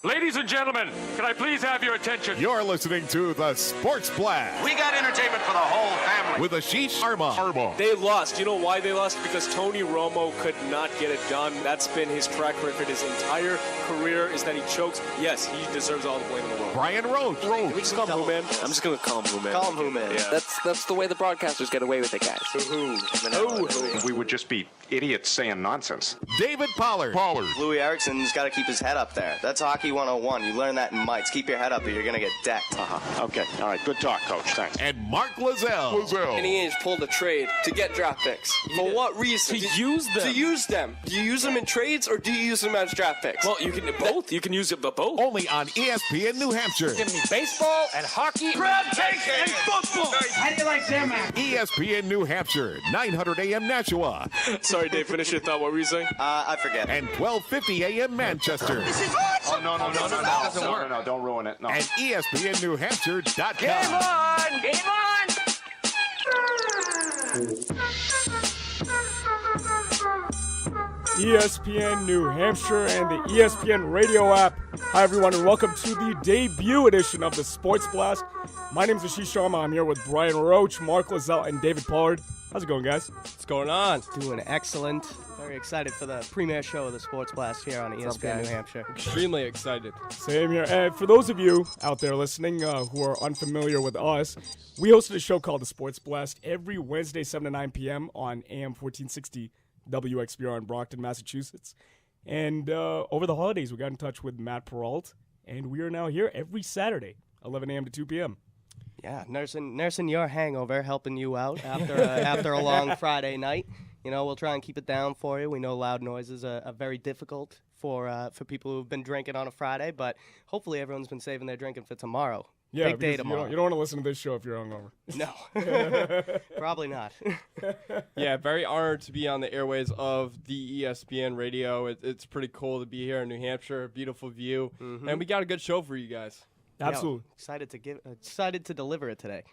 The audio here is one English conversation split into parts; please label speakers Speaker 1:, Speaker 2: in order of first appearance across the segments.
Speaker 1: Ladies and gentlemen, can I please have your attention?
Speaker 2: You're listening to the Sports Blast.
Speaker 3: We got entertainment for the whole family.
Speaker 2: With Aashish Sharma.
Speaker 4: They lost. You know wwhy they lost? Because Tony Romo could not get it done. That's been his track record his entire career, is that he chokes. Yes, he deserves all the blame in the world.
Speaker 2: Brian Roach.
Speaker 4: Can we just call him Who Man? I'm just going to call him Who Man.
Speaker 3: Call him Who Man.
Speaker 4: Yeah.
Speaker 5: That's the way the broadcasters get away with it, guys.
Speaker 6: We would just be idiots saying nonsense.
Speaker 2: David Pollard.
Speaker 3: Louis Erickson's got to keep his head up there. That's hockey 101. You learn that in mites. Keep your head up or you're going to get decked.
Speaker 6: Okay, all right, good talk, Coach. Thanks.
Speaker 2: And Mark Lozelle.
Speaker 5: And he ain't pulled a trade to get draft picks. For what reason?
Speaker 4: To use them.
Speaker 5: To use them. Do you use them in trades or do you use them as draft picks?
Speaker 4: Well, you can both. You can use it both.
Speaker 2: Only on ESPN New Hampshire.
Speaker 1: Give me baseball and hockey, crab cakes and football.
Speaker 7: How do you like them, man?
Speaker 2: ESPN New Hampshire, 900 AM Nashua.
Speaker 4: Sorry, Dave, finish your thought. What were you saying?
Speaker 3: I forget.
Speaker 2: And 1250 AM Manchester.
Speaker 7: This is awesome.
Speaker 6: No, that doesn't work. No, don't ruin it. No.
Speaker 2: And ESPNNewHampshire.com.
Speaker 1: Game on! Game on!
Speaker 8: ESPN New Hampshire and the ESPN radio app. Hi, everyone, and welcome to the debut edition of the Sports Blast. My name is Aashish Sharma. I'm here with Brian Roach, Mark Lozelle, and David Pollard. How's it going, guys?
Speaker 4: What's going on?
Speaker 9: Doing excellent. Very excited for the premiere show of the Sports Blast here on ESPN New Hampshire.
Speaker 4: Extremely excited.
Speaker 8: Same here. And for those of you out there listening who are unfamiliar with us, we hosted a show called the Sports Blast every Wednesday, 7 to 9 p.m. on AM 1460 WXBR in Brockton, Massachusetts. And over the holidays, we got in touch with Matt Peralt, and we are now here every Saturday, 11 a.m. to 2 p.m.
Speaker 9: Yeah, nursing your hangover, helping you out after a long Friday night. You know, we'll try and keep it down for you. We know loud noises are very difficult for people who've been drinking on a Friday, but hopefully everyone's been saving their drinking for tomorrow.
Speaker 8: Yeah,
Speaker 9: big day tomorrow.
Speaker 8: You don't want to listen to this show if you're hungover.
Speaker 9: No, probably not.
Speaker 4: Yeah, very honored to be on the airways of the ESPN radio. It's pretty cool to be here in New Hampshire. Beautiful view. Mm-hmm. And we got a good show for you guys.
Speaker 8: Absolutely.
Speaker 9: Yeah, excited to deliver it today.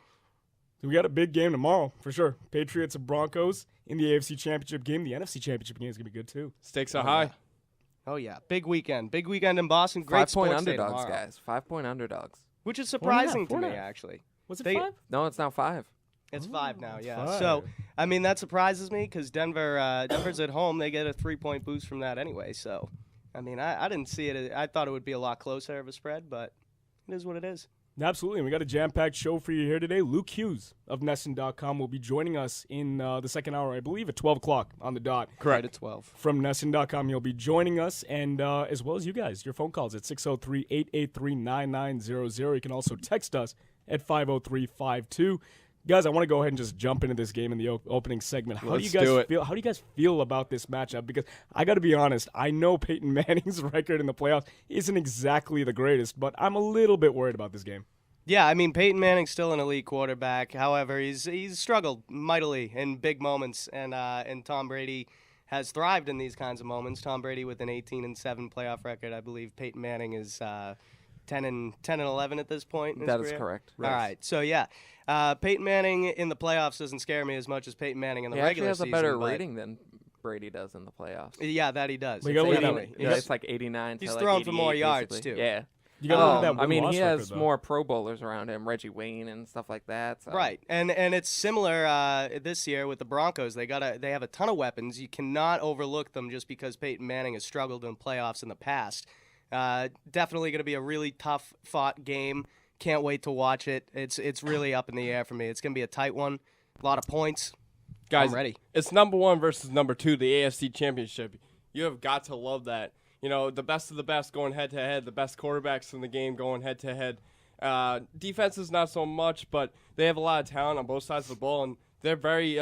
Speaker 8: We got a big game tomorrow, for sure. Patriots and Broncos in the AFC Championship game. The NFC Championship game is going to be good, too.
Speaker 4: Stakes are high.
Speaker 9: Yeah. Oh, yeah. Big weekend. Big weekend in Boston. Great
Speaker 5: 5-point
Speaker 9: sports day
Speaker 5: underdogs,
Speaker 9: tomorrow.
Speaker 5: guys. 5-point underdogs.
Speaker 9: Which is surprising to me,
Speaker 8: 4.5.
Speaker 9: actually.
Speaker 8: Was it 5?
Speaker 5: No, it's now 5.
Speaker 9: It's 5 now, yeah.
Speaker 8: 5.
Speaker 9: So, I mean, that surprises me because Denver's at home. They get a 3-point boost from that anyway. So, I mean, I didn't see it. I thought it would be a lot closer of a spread, but it is what it is.
Speaker 8: Absolutely. And we got a jam-packed show for you here today. Luke Hughes of Nesson.com will be joining us in the second hour, I believe, at 12 o'clock on the dot.
Speaker 9: Correct. Right at 12.
Speaker 8: From Nesson.com, he'll be joining us, and as well as you guys, your phone calls at 603-883-9900. You can also text us at 50352. Guys, I want to go ahead and just jump into this game in the opening segment. How do you guys feel about this matchup? Because I got to be honest, I know Peyton Manning's record in the playoffs isn't exactly the greatest, but I'm a little bit worried about this game.
Speaker 9: Yeah, I mean, Peyton Manning's still an elite quarterback. However, he's struggled mightily in big moments, and Tom Brady has thrived in these kinds of moments. Tom Brady with an 18-7 playoff record. I believe Peyton Manning is 10-11 at this point in his
Speaker 5: That
Speaker 9: career.
Speaker 5: is correct.
Speaker 9: All right, so yeah. Peyton Manning in the playoffs doesn't scare me as much as Peyton Manning in the regular season.
Speaker 5: He actually has a better rating than Brady does in the playoffs.
Speaker 9: Yeah, that he does.
Speaker 8: We gotta look at that.
Speaker 5: It's like 89
Speaker 9: He's
Speaker 5: to
Speaker 9: throwing
Speaker 5: like
Speaker 9: for more yards,
Speaker 5: basically.
Speaker 9: too.
Speaker 5: Yeah.
Speaker 8: You gotta look at that win-loss
Speaker 5: he has
Speaker 8: record, though.
Speaker 5: more Pro Bowlers around him, Reggie Wayne and stuff like that. So.
Speaker 9: Right, and it's similar this year with the Broncos. They have a ton of weapons. You cannot overlook them just because Peyton Manning has struggled in playoffs in the past. Definitely going to be a really tough fought game. Can't wait to watch it. It's really up in the air for me. It's going to be a tight one. A lot of points.
Speaker 4: Guys,
Speaker 9: I'm ready.
Speaker 4: It's number 1 versus number 2, the AFC Championship. You have got to love that. You know, the best of the best going head-to-head, the best quarterbacks in the game going head-to-head. Defense is not so much, but they have a lot of talent on both sides of the ball, and they're very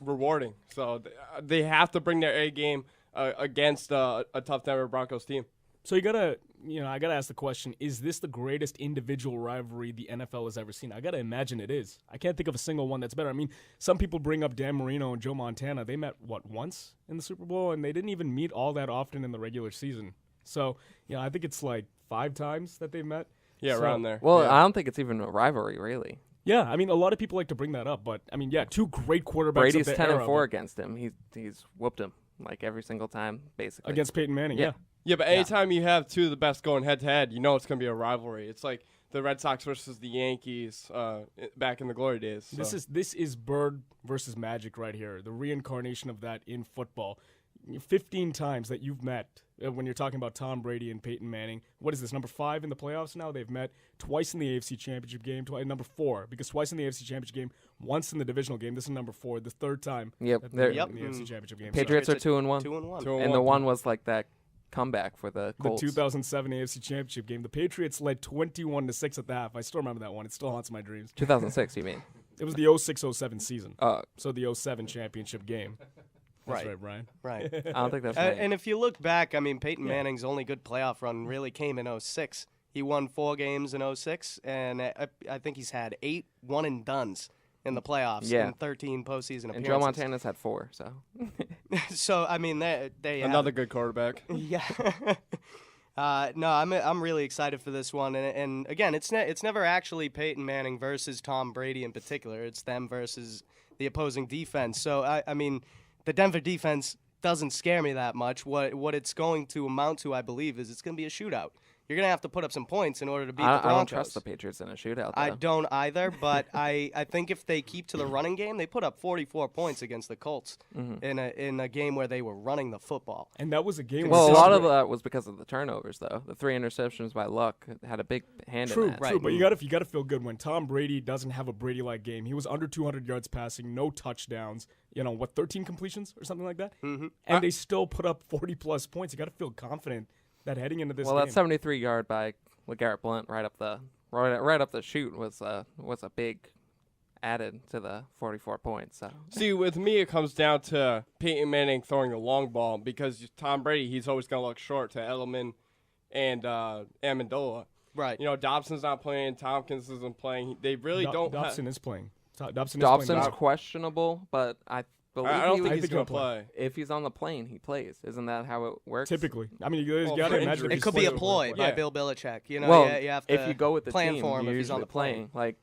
Speaker 4: rewarding. So they have to bring their A game against a tough Denver Broncos team.
Speaker 8: So I gotta ask the question: is this the greatest individual rivalry the NFL has ever seen? I gotta imagine it is. I can't think of a single one that's better. I mean, some people bring up Dan Marino and Joe Montana. They met once in the Super Bowl, and they didn't even meet all that often in the regular season. So I think it's like 5 times that they've met.
Speaker 4: Yeah, around there.
Speaker 5: Well,
Speaker 4: yeah.
Speaker 5: I don't think it's even a rivalry, really.
Speaker 8: Yeah, I mean, a lot of people like to bring that up, but I mean, yeah, 2 great quarterbacks.
Speaker 5: Brady's
Speaker 8: of the
Speaker 5: 10-4
Speaker 8: era,
Speaker 5: against him. He's whooped him like every single time, basically.
Speaker 8: against Peyton Manning. Yeah.
Speaker 4: Yeah, but anytime you have two of the best going head-to-head, you know it's going to be a rivalry. It's like the Red Sox versus the Yankees back in the glory days. So.
Speaker 8: This is Bird versus Magic right here, the reincarnation of that in football. 15 times that you've met when you're talking about Tom Brady and Peyton Manning. What is this, number 5 in the playoffs now? They've met twice in the AFC Championship game, number 4, because twice in the AFC Championship game, once in the divisional game. This is number 4, the third time
Speaker 10: Yep.
Speaker 8: that they're
Speaker 10: Yep.
Speaker 8: in the AFC Championship game.
Speaker 10: Patriots are 2-1.
Speaker 9: 2-1.
Speaker 10: And the one was like that comeback for the
Speaker 8: The
Speaker 10: Colts.
Speaker 8: 2007 AFC Championship game. The Patriots led 21-6 at the half. I still remember that one. It still haunts my dreams.
Speaker 10: 2006, you mean?
Speaker 8: It was the 06-07 season. So the 07 championship game. That's right, Brian.
Speaker 9: Right.
Speaker 10: I don't think that's right.
Speaker 9: And if you look back, I mean, Peyton Manning's only good playoff run really came in 06. He won 4 games in 06, and I think he's had 8 one-and-dones in the playoffs and 13 postseason appearances.
Speaker 10: And Joe Montana's had 4, so.
Speaker 9: So, I mean, they
Speaker 4: Another good quarterback.
Speaker 9: Yeah. No, I'm really excited for this one, and again, it's never actually Peyton Manning versus Tom Brady in particular. It's them versus the opposing defense. So I mean, the Denver defense doesn't scare me that much. What it's going to amount to, I believe, is it's going to be a shootout. You're going to have to put up some points in order to beat the Broncos.
Speaker 10: I don't trust the Patriots in a shootout, though.
Speaker 9: I don't either, but I think if they keep to the running game, they put up 44 points against the Colts in a game where they were running the football.
Speaker 8: And that was a game.
Speaker 10: Well, a lot of that was because of the turnovers, though. The 3 interceptions by Luck had a big hand in that.
Speaker 8: True, but you got to feel good when Tom Brady doesn't have a Brady-like game. He was under 200 yards passing, no touchdowns. 13 completions or something like that? Mm-hmm. And they still put up 40-plus points. You got to feel confident that heading into this game.
Speaker 10: Well, that 73-yard by LeGarrette Blount right up the chute was a big added to the 44 points. So.
Speaker 4: See, with me, it comes down to Peyton Manning throwing the long ball because Tom Brady, he's always going to look short to Edelman and Amendola.
Speaker 9: Right.
Speaker 4: Dobson's not playing. Tompkins isn't playing. They really don't.
Speaker 8: Dobson is playing.
Speaker 10: Dobson's questionable, but I believe
Speaker 4: I don't think he's going to play.
Speaker 10: If he's on the plane, he plays. Isn't that how it works?
Speaker 8: Typically. I mean, you got to imagine.
Speaker 9: It could be a ploy by Bill Belichick. You have to
Speaker 10: if you go with the
Speaker 9: plan
Speaker 10: team,
Speaker 9: for him
Speaker 10: you're
Speaker 9: if he's on the
Speaker 10: playing. Like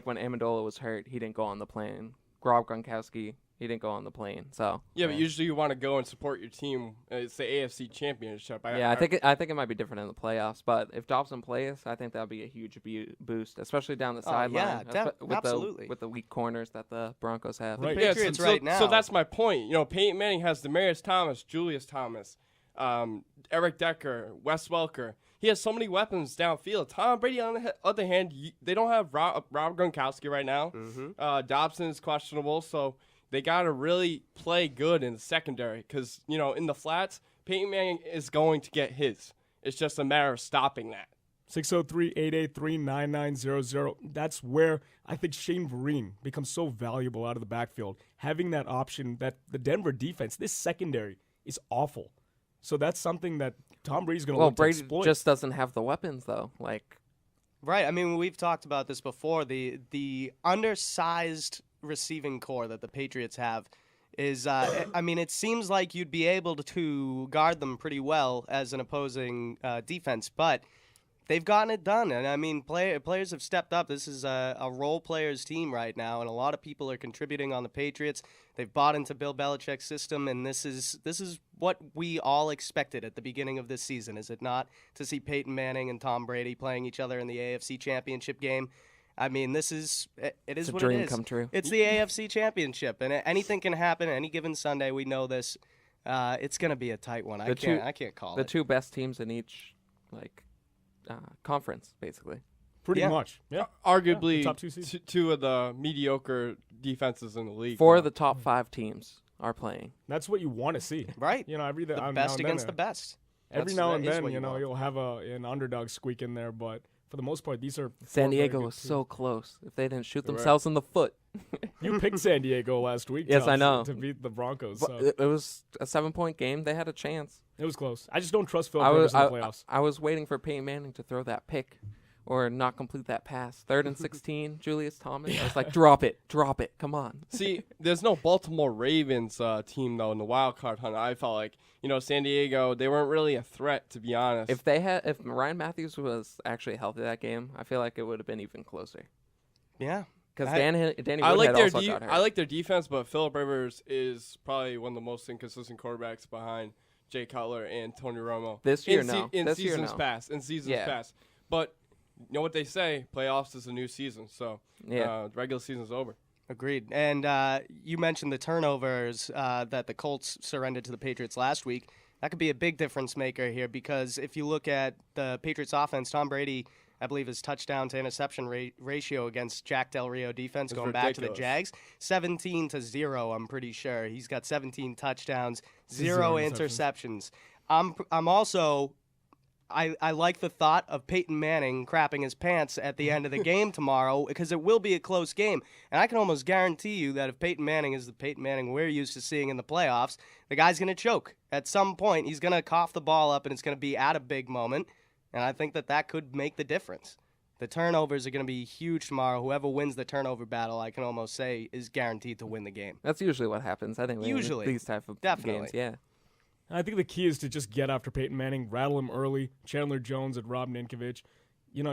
Speaker 10: when Amendola was hurt, he didn't go on the plane. Grob Gronkowski, he didn't go on the plane. So
Speaker 4: yeah, but usually you want to go and support your team. It's the AFC Championship.
Speaker 10: I think it might be different in the playoffs. But if Dobson plays, I think that'll be a huge boost, especially down the sideline.
Speaker 9: Absolutely.
Speaker 10: With the weak corners that the Broncos have.
Speaker 9: Right. Patriots right now.
Speaker 4: So that's my point. Peyton Manning has Demaryius Thomas, Julius Thomas, Eric Decker, Wes Welker. He has so many weapons downfield. Tom Brady, on the other hand, they don't have Rob Gronkowski right now. Mm-hmm. Dobson is questionable, so they got to really play good in the secondary because, in the flats, Peyton Manning is going to get his. It's just a matter of stopping that.
Speaker 8: 603-883-9900. That's where I think Shane Vereen becomes so valuable out of the backfield. Having that option that the Denver defense, this secondary, is awful. So that's something that Tom Brady's going to look to exploit.
Speaker 10: Brady just doesn't have the weapons, though.
Speaker 9: Right. I mean, we've talked about this before. The undersized receiving core that the Patriots have is, it seems like you'd be able to guard them pretty well as an opposing defense, but they've gotten it done. And, I mean, players have stepped up. This is a role players team right now, and a lot of people are contributing on the Patriots. They've bought into Bill Belichick's system, and this is what we all expected at the beginning of this season, is it not? To see Peyton Manning and Tom Brady playing each other in the AFC Championship game. I mean, it is what it is.
Speaker 10: It's a dream come true.
Speaker 9: It's the AFC Championship, and anything can happen any given Sunday. We know this. It's going to be a tight one. I can't call it.
Speaker 10: The 2 best teams in each conference, basically.
Speaker 8: Pretty much. Yeah.
Speaker 4: Arguably,
Speaker 8: top 2 seeds.
Speaker 4: 2 of the mediocre defenses in the league.
Speaker 10: 4 of the top 5 teams are playing.
Speaker 8: That's what you want to see.
Speaker 9: Right.
Speaker 8: The
Speaker 9: best against the best.
Speaker 8: Every now and then, you'll have an underdog squeak in there, but for the most part, these are
Speaker 10: San Diego was so close. If they didn't shoot themselves in the foot.
Speaker 8: You picked San Diego last week.
Speaker 10: Yes, I know.
Speaker 8: To beat the Broncos.
Speaker 10: So. It was a 7-point game. They had a chance.
Speaker 8: It was close. I just don't trust Phil Rivers in the playoffs.
Speaker 10: I was waiting for Peyton Manning to throw that pick or not complete that pass. 3rd and 16, Julius Thomas. I was like, drop it. Come on.
Speaker 4: See, there's no Baltimore Ravens team, though, in the wild card hunt. I felt like, San Diego, they weren't really a threat, to be honest.
Speaker 10: If Ryan Matthews was actually healthy that game, I feel like it would have been even closer.
Speaker 9: Yeah.
Speaker 10: Because Danny Woodhead also got hurt.
Speaker 4: I like their defense, but Philip Rivers is probably one of the most inconsistent quarterbacks behind Jay Cutler and Tony Romo.
Speaker 10: This year,
Speaker 4: in
Speaker 10: no.
Speaker 4: In
Speaker 10: This year,
Speaker 4: seasons
Speaker 10: no.
Speaker 4: past. In seasons
Speaker 10: Yeah.
Speaker 4: past. But you know what they say? Playoffs is a new season. So regular season's over.
Speaker 9: Agreed. And you mentioned the turnovers that the Colts surrendered to the Patriots last week. That could be a big difference maker here because if you look at the Patriots offense, Tom Brady, I believe his touchdown to interception ratio against Jack Del Rio defense going back to the Jags, 17-0, I'm pretty sure. He's got 17 touchdowns, zero interceptions. I'm also I like the thought of Peyton Manning crapping his pants at the end of the game tomorrow because it will be a close game. And I can almost guarantee you that if Peyton Manning is the Peyton Manning we're used to seeing in the playoffs, the guy's going to choke. At some point, he's going to cough the ball up and it's going to be at a big moment. And I think that could make the difference. The turnovers are going to be huge tomorrow. Whoever wins the turnover battle, I can almost say, is guaranteed to win the game.
Speaker 10: That's usually what happens. I think
Speaker 9: Usually.
Speaker 10: these type of
Speaker 9: Definitely.
Speaker 10: games, yeah.
Speaker 8: I think the key is to just get after Peyton Manning, rattle him early. Chandler Jones and Rob Ninkovich.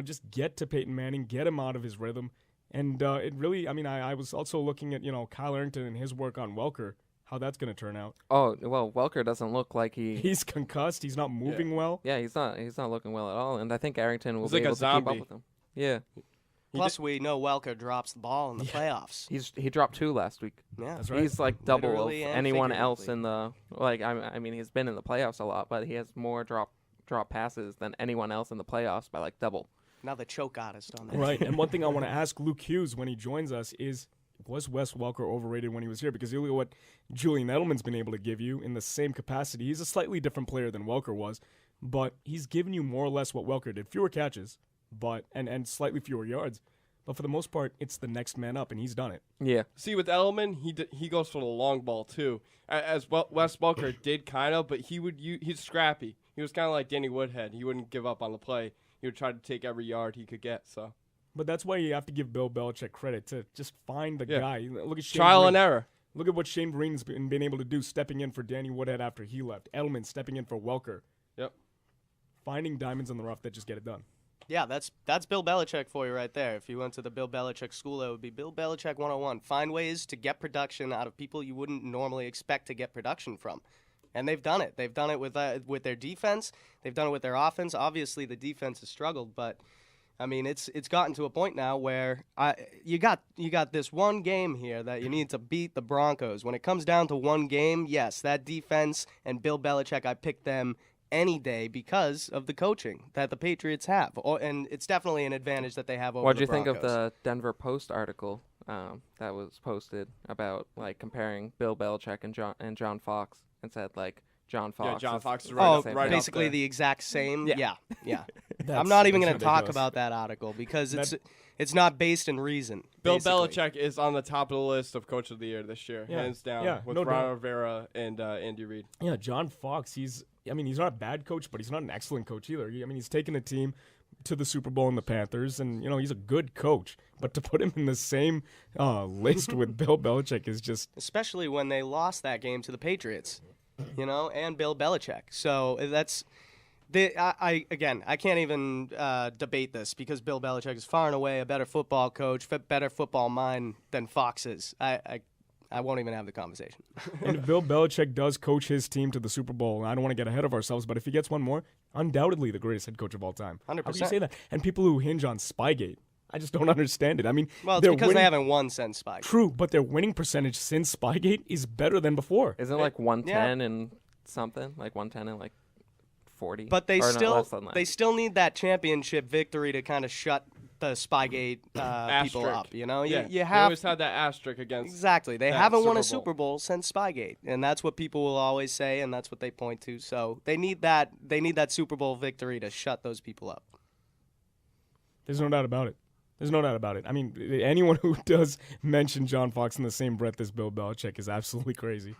Speaker 8: Just get to Peyton Manning, get him out of his rhythm. And it really, I was also looking at, Kyle Arrington and his work on Welker, how that's going to turn out.
Speaker 10: Oh, well, Welker doesn't look like
Speaker 8: He's concussed. He's not moving well.
Speaker 10: Yeah, he's not looking well at all. And I think Arrington will
Speaker 4: He's
Speaker 10: be
Speaker 4: like a
Speaker 10: able to keep
Speaker 4: zombie.
Speaker 10: up with him. Yeah.
Speaker 9: Plus, we know Welker drops the ball in the playoffs.
Speaker 10: He dropped 2 last week.
Speaker 9: Yeah,
Speaker 8: That's right.
Speaker 10: He's like double
Speaker 9: Literally
Speaker 10: of
Speaker 9: and
Speaker 10: anyone else
Speaker 9: figuratively.
Speaker 10: in the he's been in the playoffs a lot, but he has more drop passes than anyone else in the playoffs by like double.
Speaker 9: Now the choke artist on that.
Speaker 8: Right. And one thing I want to ask Luke Hughes when he joins us is, was Wes Welker overrated when he was here? Because you look at what Julian Edelman's been able to give you in the same capacity. He's a slightly different player than Welker was, but he's given you more or less what Welker did. Fewer catches, but and slightly fewer yards. But for the most part, it's the next man up, and he's done it.
Speaker 10: Yeah.
Speaker 4: See, with Edelman, he goes for the long ball too. As well, Wes Welker did kind of, but he's scrappy. He was kind of like Danny Woodhead. He wouldn't give up on the play. He would try to take every yard he could get. So.
Speaker 8: But that's why you have to give Bill Belichick credit to just find the guy. Look at Shane
Speaker 4: Trial
Speaker 8: Green.
Speaker 4: and error.
Speaker 8: Look at what Shane Green's been able to do, stepping in for Danny Woodhead after he left. Edelman stepping in for Welker.
Speaker 4: Yep.
Speaker 8: Finding diamonds in the rough that just get it done.
Speaker 9: Yeah, that's Bill Belichick for you right there. If you went to the Bill Belichick school, that would be Bill Belichick 101. Find ways to get production out of people you wouldn't normally expect to get production from. And they've done it. They've done it with their defense. They've done it with their offense. Obviously, the defense has struggled, but it's gotten to a point now where you got this one game here that you need to beat the Broncos. When it comes down to one game, yes, that defense and Bill Belichick, I picked them any day because of the coaching that the Patriots have. And it's definitely an advantage that they have over
Speaker 10: What
Speaker 9: the
Speaker 10: did you
Speaker 9: Broncos.
Speaker 10: think of the Denver Post article that was posted about like comparing Bill Belichick and John Fox and said like John Fox.
Speaker 4: John
Speaker 10: is
Speaker 4: Fox is
Speaker 10: the
Speaker 4: right
Speaker 10: same
Speaker 4: up
Speaker 10: thing.
Speaker 9: basically
Speaker 4: there.
Speaker 9: the exact same?
Speaker 10: Yeah.
Speaker 9: Yeah.
Speaker 8: That's-
Speaker 9: I'm not even
Speaker 8: that's
Speaker 9: going to talk
Speaker 8: ridiculous.
Speaker 9: about that article because it's not based in reason.
Speaker 4: Bill
Speaker 9: basically.
Speaker 4: Belichick is on the top of the list of Coach of the Year this year,
Speaker 8: Yeah.
Speaker 4: hands down,
Speaker 8: Yeah,
Speaker 4: with
Speaker 8: no
Speaker 4: Ron
Speaker 8: doubt.
Speaker 4: Rivera and Andy Reid.
Speaker 8: Yeah, John Fox, he's not a bad coach, but he's not an excellent coach either. He's taken a team to the Super Bowl in the Panthers, and, he's a good coach. But to put him in the same list with Bill Belichick is just...
Speaker 9: Especially when they lost that game to the Patriots, and Bill Belichick. So that's... I can't even debate this because Bill Belichick is far and away a better football coach, better football mind than Fox is. I won't even have the conversation.
Speaker 8: And if Bill Belichick does coach his team to the Super Bowl, and I don't want to get ahead of ourselves, but if he gets one more, undoubtedly the greatest head coach of all time.
Speaker 9: 100%.
Speaker 8: How can you say that? And people who hinge on Spygate, I just don't understand it.
Speaker 9: Well, it's
Speaker 8: they're
Speaker 9: because
Speaker 8: winning,
Speaker 9: they haven't won since Spygate.
Speaker 8: True, but their winning percentage since Spygate is better than before.
Speaker 10: Isn't it like 110 and something? Like 110 and like 40?
Speaker 9: But they
Speaker 10: Or no,
Speaker 9: still
Speaker 10: less than that.
Speaker 9: they still need that championship victory to kind of shut the Spygate people
Speaker 4: Asterisk.
Speaker 9: up. You
Speaker 4: Yeah,
Speaker 9: you
Speaker 4: they
Speaker 9: have
Speaker 4: always had that asterisk against.
Speaker 9: exactly. They
Speaker 4: that
Speaker 9: haven't won a
Speaker 4: Super
Speaker 9: Super Bowl since Spygate, and that's what people will always say, and that's what they point to. So they need that. They need that Super Bowl victory to shut those people up.
Speaker 8: There's no doubt about it. Anyone who does mention John Fox in the same breath as Bill Belichick is absolutely crazy.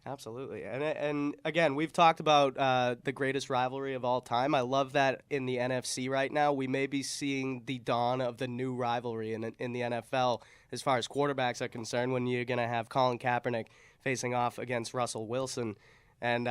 Speaker 9: Absolutely. And again, we've talked about the greatest rivalry of all time. I love that in the NFC right now, we may be seeing the dawn of the new rivalry in the NFL as far as quarterbacks are concerned, when you're going to have Colin Kaepernick facing off against Russell Wilson. And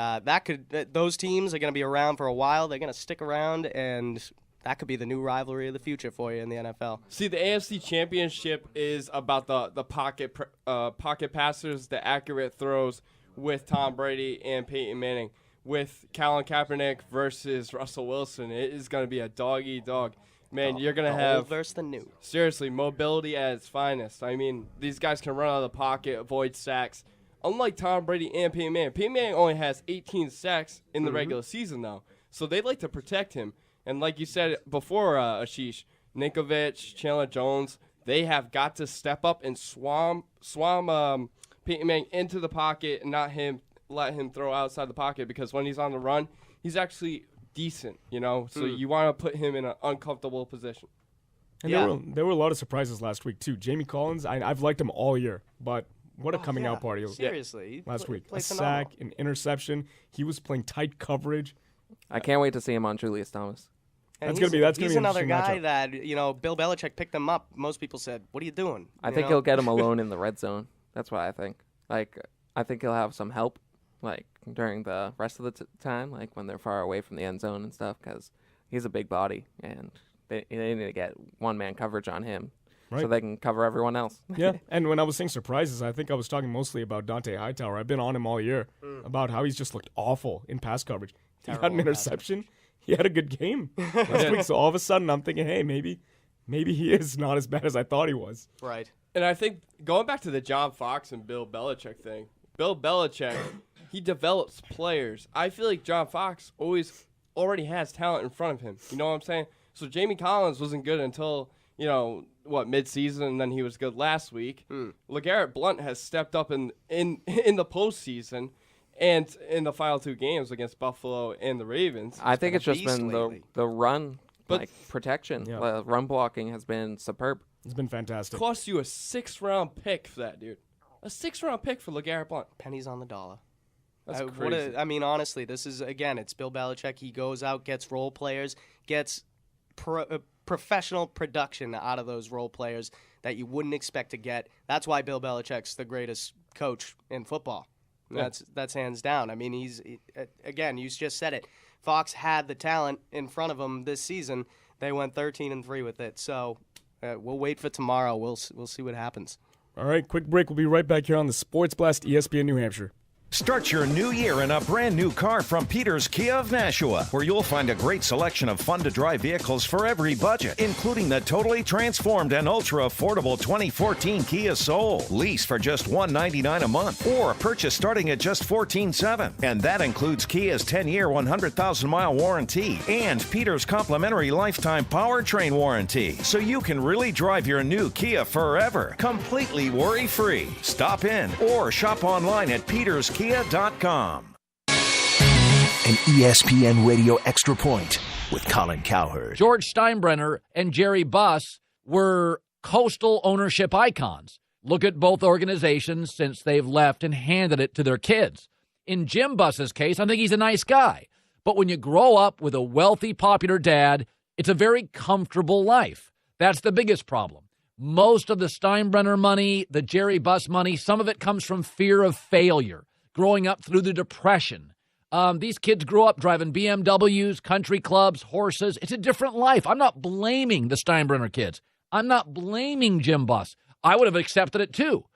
Speaker 9: those teams are going to be around for a while. They're going to stick around, and that could be the new rivalry of the future for you in the NFL.
Speaker 4: See, the AFC Championship is about the pocket passers, the accurate throws, with Tom Brady and Peyton Manning. With Colin Kaepernick versus Russell Wilson, it is going to be a dog-eat-dog. Man, you're going to have
Speaker 9: old versus the new.
Speaker 4: Seriously, mobility at its finest. I mean, these guys can run out of the pocket, avoid sacks. Unlike Tom Brady and Peyton Manning only has 18 sacks in the regular season, though. So they like to protect him. And like you said before, Aashish, Ninkovich, Chandler Jones, they have got to step up and swam Peyton Manning into the pocket and not let him throw outside the pocket, because when he's on the run, he's actually decent, So you want to put him in an uncomfortable position.
Speaker 8: And there were a lot of surprises last week, too. Jamie Collins, I've liked him all year, but what a coming out party.
Speaker 9: Seriously.
Speaker 8: Last week. A sack, an interception. He was playing tight coverage.
Speaker 10: I can't wait to see him on Julius Thomas.
Speaker 8: That's gonna be
Speaker 9: another guy
Speaker 8: matchup.
Speaker 9: that, Bill Belichick picked him up. Most people said, what are you doing?
Speaker 10: I think he'll get him alone in the red zone. That's what I think. I think he'll have some help, during the rest of the time, when they're far away from the end zone and stuff, because he's a big body, and they need to get one-man coverage on him so they can cover everyone else.
Speaker 8: Yeah, and when I was saying surprises, I think I was talking mostly about Dante Hightower. I've been on him all year about how he's just looked awful in pass coverage. He got an interception. He had a good game last week, so all of a sudden I'm thinking, hey, maybe he is not as bad as I thought he was.
Speaker 9: Right.
Speaker 4: And I think going back to the John Fox and Bill Belichick thing, Bill Belichick, he develops players. I feel like John Fox already has talent in front of him. You know what I'm saying? So Jamie Collins wasn't good until, mid-season, and then he was good last week. LeGarrette Blount has stepped up in the postseason and in the final two games against Buffalo and the Ravens.
Speaker 10: I think it's just been the run protection.
Speaker 8: Yeah.
Speaker 10: Run blocking has been superb.
Speaker 8: It's been fantastic.
Speaker 4: Cost you a 6th-round pick for that, dude. A 6th-round pick for LeGarrette Blount.
Speaker 9: Pennies on the dollar.
Speaker 4: That's crazy.
Speaker 9: Honestly, this is, again, it's Bill Belichick. He goes out, gets role players, gets professional production out of those role players that you wouldn't expect to get. That's why Bill Belichick's the greatest coach in football. Yeah. That's hands down. I mean, you just said it. Fox had the talent in front of him this season. They went 13-3 with it. So we'll wait for tomorrow. We'll see what happens.
Speaker 8: All right, quick break. We'll be right back here on the Sports Blast, ESPN New Hampshire.
Speaker 11: Start your new year in a brand new car from Peters Kia of Nashua, where you'll find a great selection of fun-to-drive vehicles for every budget, including the totally transformed and ultra-affordable 2014 Kia Soul. Lease for just $199 a month, or purchase starting at just $14,700. And that includes Kia's 10-year, 100,000-mile warranty and Peters' complimentary lifetime powertrain warranty, so you can really drive your new Kia forever, completely worry-free. Stop in or shop online at peterskia.com.
Speaker 12: An ESPN Radio Extra Point with Colin Cowherd.
Speaker 13: George Steinbrenner and Jerry Buss were coastal ownership icons. Look at both organizations since they've left and handed it to their kids. In Jim Buss's case, I think he's a nice guy. But when you grow up with a wealthy, popular dad, it's a very comfortable life. That's the biggest problem. Most of the Steinbrenner money, the Jerry Buss money, some of it comes from fear of failure. Growing up through the Depression. These kids grew up driving BMWs, country clubs, horses. It's a different life. I'm not blaming the Steinbrenner kids. I'm not blaming Jim Buss. I would have accepted it too.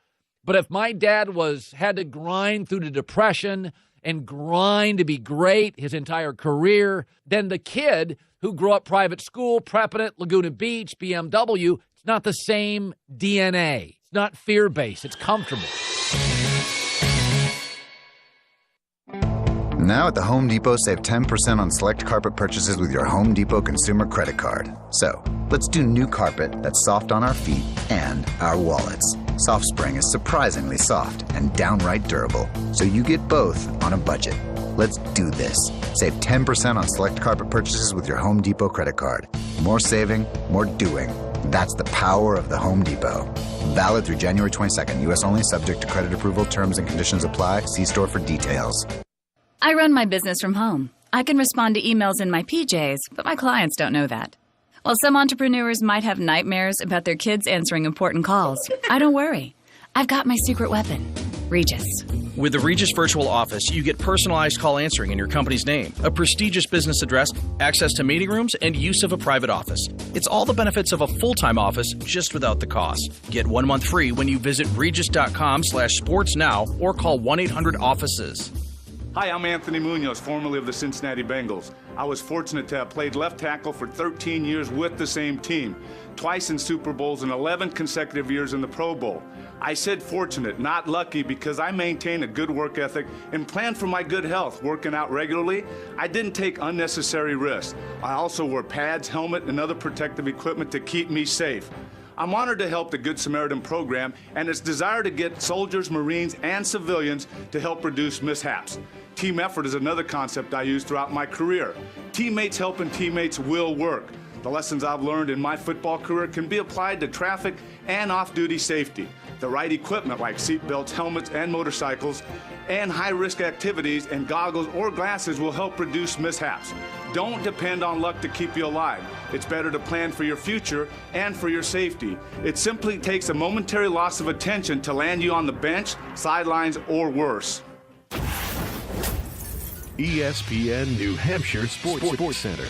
Speaker 13: But if my dad had to grind through the Depression and grind to be great his entire career, then the kid who grew up private school, prepping at Laguna Beach, BMW, it's not the same DNA. It's not fear-based. It's comfortable.
Speaker 14: Now at the Home Depot, save 10% on select carpet purchases with your Home Depot consumer credit card. So, let's do new carpet that's soft on our feet and our wallets. Soft Spring is surprisingly soft and downright durable, so you get both on a budget. Let's do this. Save 10% on select carpet purchases with your Home Depot credit card. More saving, more doing. That's the power of the Home Depot. Valid through January 22nd. U.S. only, subject to credit approval. Terms and conditions apply. See store for details.
Speaker 15: I run my business from home. I can respond to emails in my PJs, but my clients don't know that. While some entrepreneurs might have nightmares about their kids answering important calls, I don't worry. I've got my secret weapon. Regis.
Speaker 16: With the Regis Virtual Office, you get personalized call answering in your company's name, a prestigious business address, access to meeting rooms, and use of a private office. It's all the benefits of a full-time office, just without the cost. Get 1 month free when you visit regis.com/sportsnow or call 1-800-OFFICES.
Speaker 17: Hi, I'm Anthony Munoz, formerly of the Cincinnati Bengals. I was fortunate to have played left tackle for 13 years with the same team, twice in Super Bowls and 11 consecutive years in the Pro Bowl. I said fortunate, not lucky, because I maintain a good work ethic and plan for my good health, working out regularly. I didn't take unnecessary risks. I also wore pads, helmet, and other protective equipment to keep me safe. I'm honored to help the Good Samaritan program and its desire to get soldiers, Marines, and civilians to help reduce mishaps. Team effort is another concept I use throughout my career. Teammates helping teammates will work. The lessons I've learned in my football career can be applied to traffic and off-duty safety. The right equipment like seatbelts, helmets, and motorcycles, and high-risk activities and goggles or glasses will help reduce mishaps. Don't depend on luck to keep you alive. It's better to plan for your future and for your safety. It simply takes a momentary loss of attention to land you on the bench, sidelines, or worse.
Speaker 2: ESPN New Hampshire Sports Center.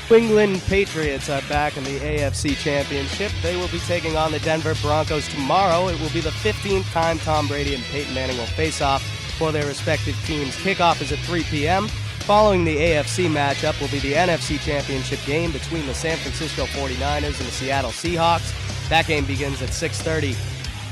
Speaker 9: New England Patriots are back in the AFC Championship. They will be taking on the Denver Broncos tomorrow. It will be the 15th time Tom Brady and Peyton Manning will face off for their respective teams. Kickoff is at 3 p.m. Following the AFC matchup will be the NFC Championship game between the San Francisco 49ers and the Seattle Seahawks. That game begins at 6:30.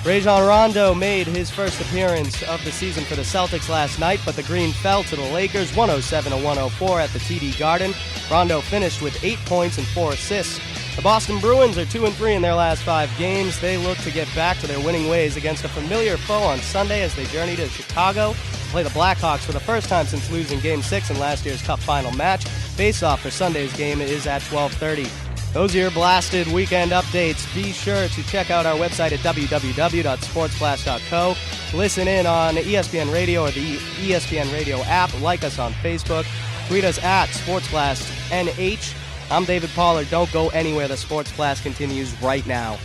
Speaker 9: Rajon Rondo made his first appearance of the season for the Celtics last night, but the Green fell to the Lakers 107-104 at the TD Garden. Rondo finished with 8 points and 4 assists. The Boston Bruins are 2-3 in their last 5 games. They look to get back to their winning ways against a familiar foe on Sunday as they journey to Chicago to play the Blackhawks for the first time since losing Game 6 in last year's Cup final match. Face-off for Sunday's game is at 12:30. Those are your blasted weekend updates. Be sure to check out our website at www.sportsblast.co. Listen in on ESPN Radio or the ESPN Radio app. Like us on Facebook. Tweet us at SportsBlastNH. I'm David Pollard. Don't go anywhere. The Sports Blast continues right now.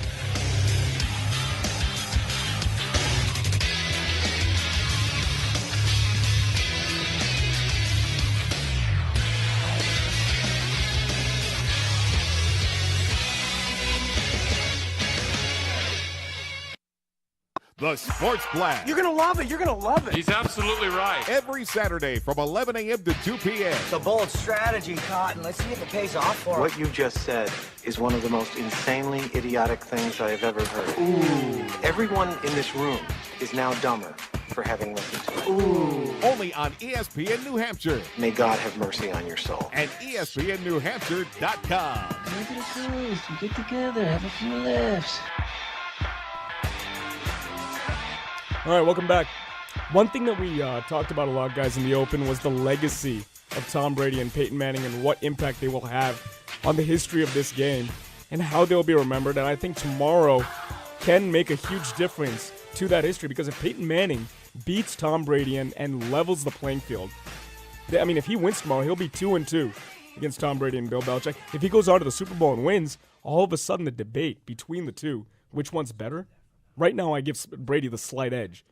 Speaker 2: The Sports Blast.
Speaker 7: You're going to love it. You're going to love it.
Speaker 6: He's absolutely right.
Speaker 2: Every Saturday from 11 a.m. to 2 p.m.
Speaker 7: It's a bold strategy, Cotton. Let's see if it pays off for him.
Speaker 18: What you just said is one of the most insanely idiotic things I have ever heard.
Speaker 7: Ooh.
Speaker 18: Everyone in this room is now dumber for having listened to it.
Speaker 2: Ooh. Only on ESPN New Hampshire.
Speaker 18: May God have mercy on your soul.
Speaker 2: And ESPNNewHampshire.com.
Speaker 7: Make it a cruise. Get together. Have a few laughs.
Speaker 8: All right, welcome back. One thing that we talked about a lot, guys, in the open was the legacy of Tom Brady and Peyton Manning and what impact they will have on the history of this game and how they'll be remembered. And I think tomorrow can make a huge difference to that history because if Peyton Manning beats Tom Brady and levels the playing field, I mean, if he wins tomorrow, he'll be 2-2 against Tom Brady and Bill Belichick. If he goes on to the Super Bowl and wins, all of a sudden the debate between the two, which one's better? Right now, I give Brady the slight edge.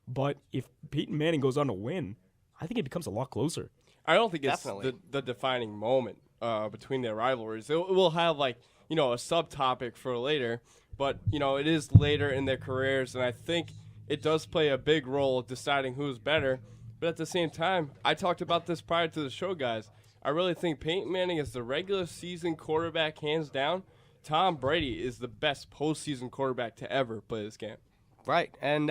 Speaker 8: But if Peyton Manning goes on to win, I think it becomes a lot closer.
Speaker 4: I don't think it's the defining moment between their rivalries. It will have, like, a subtopic for later. But, it is later in their careers, and I think it does play a big role deciding who's better. But at the same time, I talked about this prior to the show, guys. I really think Peyton Manning is the regular season quarterback, hands down. Tom Brady is the best postseason quarterback to ever play this game.
Speaker 9: Right, and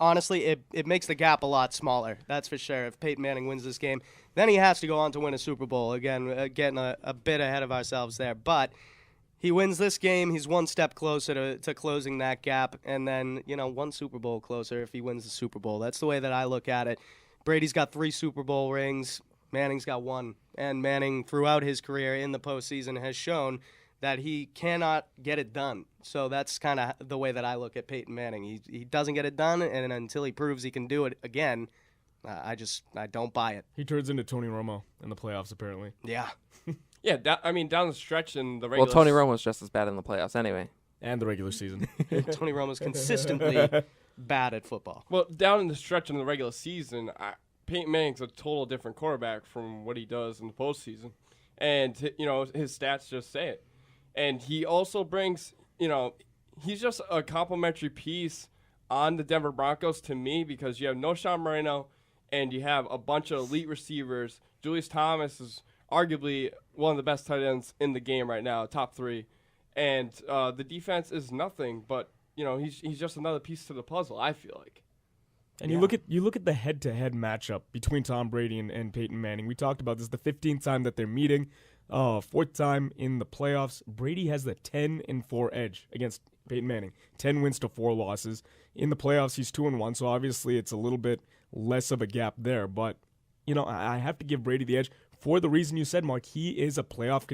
Speaker 9: honestly, it makes the gap a lot smaller, that's for sure. If Peyton Manning wins this game, then he has to go on to win a Super Bowl. Again, getting a bit ahead of ourselves there. But he wins this game, he's one step closer to closing that gap, and then, one Super Bowl closer if he wins the Super Bowl. That's the way that I look at it. Brady's got 3 Super Bowl rings, Manning's got 1. And Manning, throughout his career in the postseason, has shown that he cannot get it done. So that's kind of the way that I look at Peyton Manning. He doesn't get it done, and until he proves he can do it again, I don't buy it.
Speaker 8: He turns into Tony Romo in the playoffs, apparently.
Speaker 9: Yeah.
Speaker 4: Yeah, down the stretch in the regular...
Speaker 10: Well, Tony Romo's just as bad in the playoffs anyway.
Speaker 8: And the regular season.
Speaker 9: Tony Romo's consistently bad at football.
Speaker 4: Well, down in the stretch in the regular season, Peyton Manning's a total different quarterback from what he does in the postseason. And, his stats just say it. And he also brings, he's just a complimentary piece on the Denver Broncos to me because you have no Sean Moreno and you have a bunch of elite receivers. Julius Thomas is arguably one of the best tight ends in the game right now, top 3. And the defense is nothing, but he's just another piece to the puzzle, I feel like.
Speaker 8: And you look at the head-to-head matchup between Tom Brady and Peyton Manning. We talked about this the 15th time that they're meeting, 4th time in the playoffs. Brady has the 10-4 edge against Peyton Manning, 10 wins to 4 losses. In the playoffs, he's 2-1, so obviously it's a little bit less of a gap there. But I have to give Brady the edge. For the reason you said, Mark, he is a playoff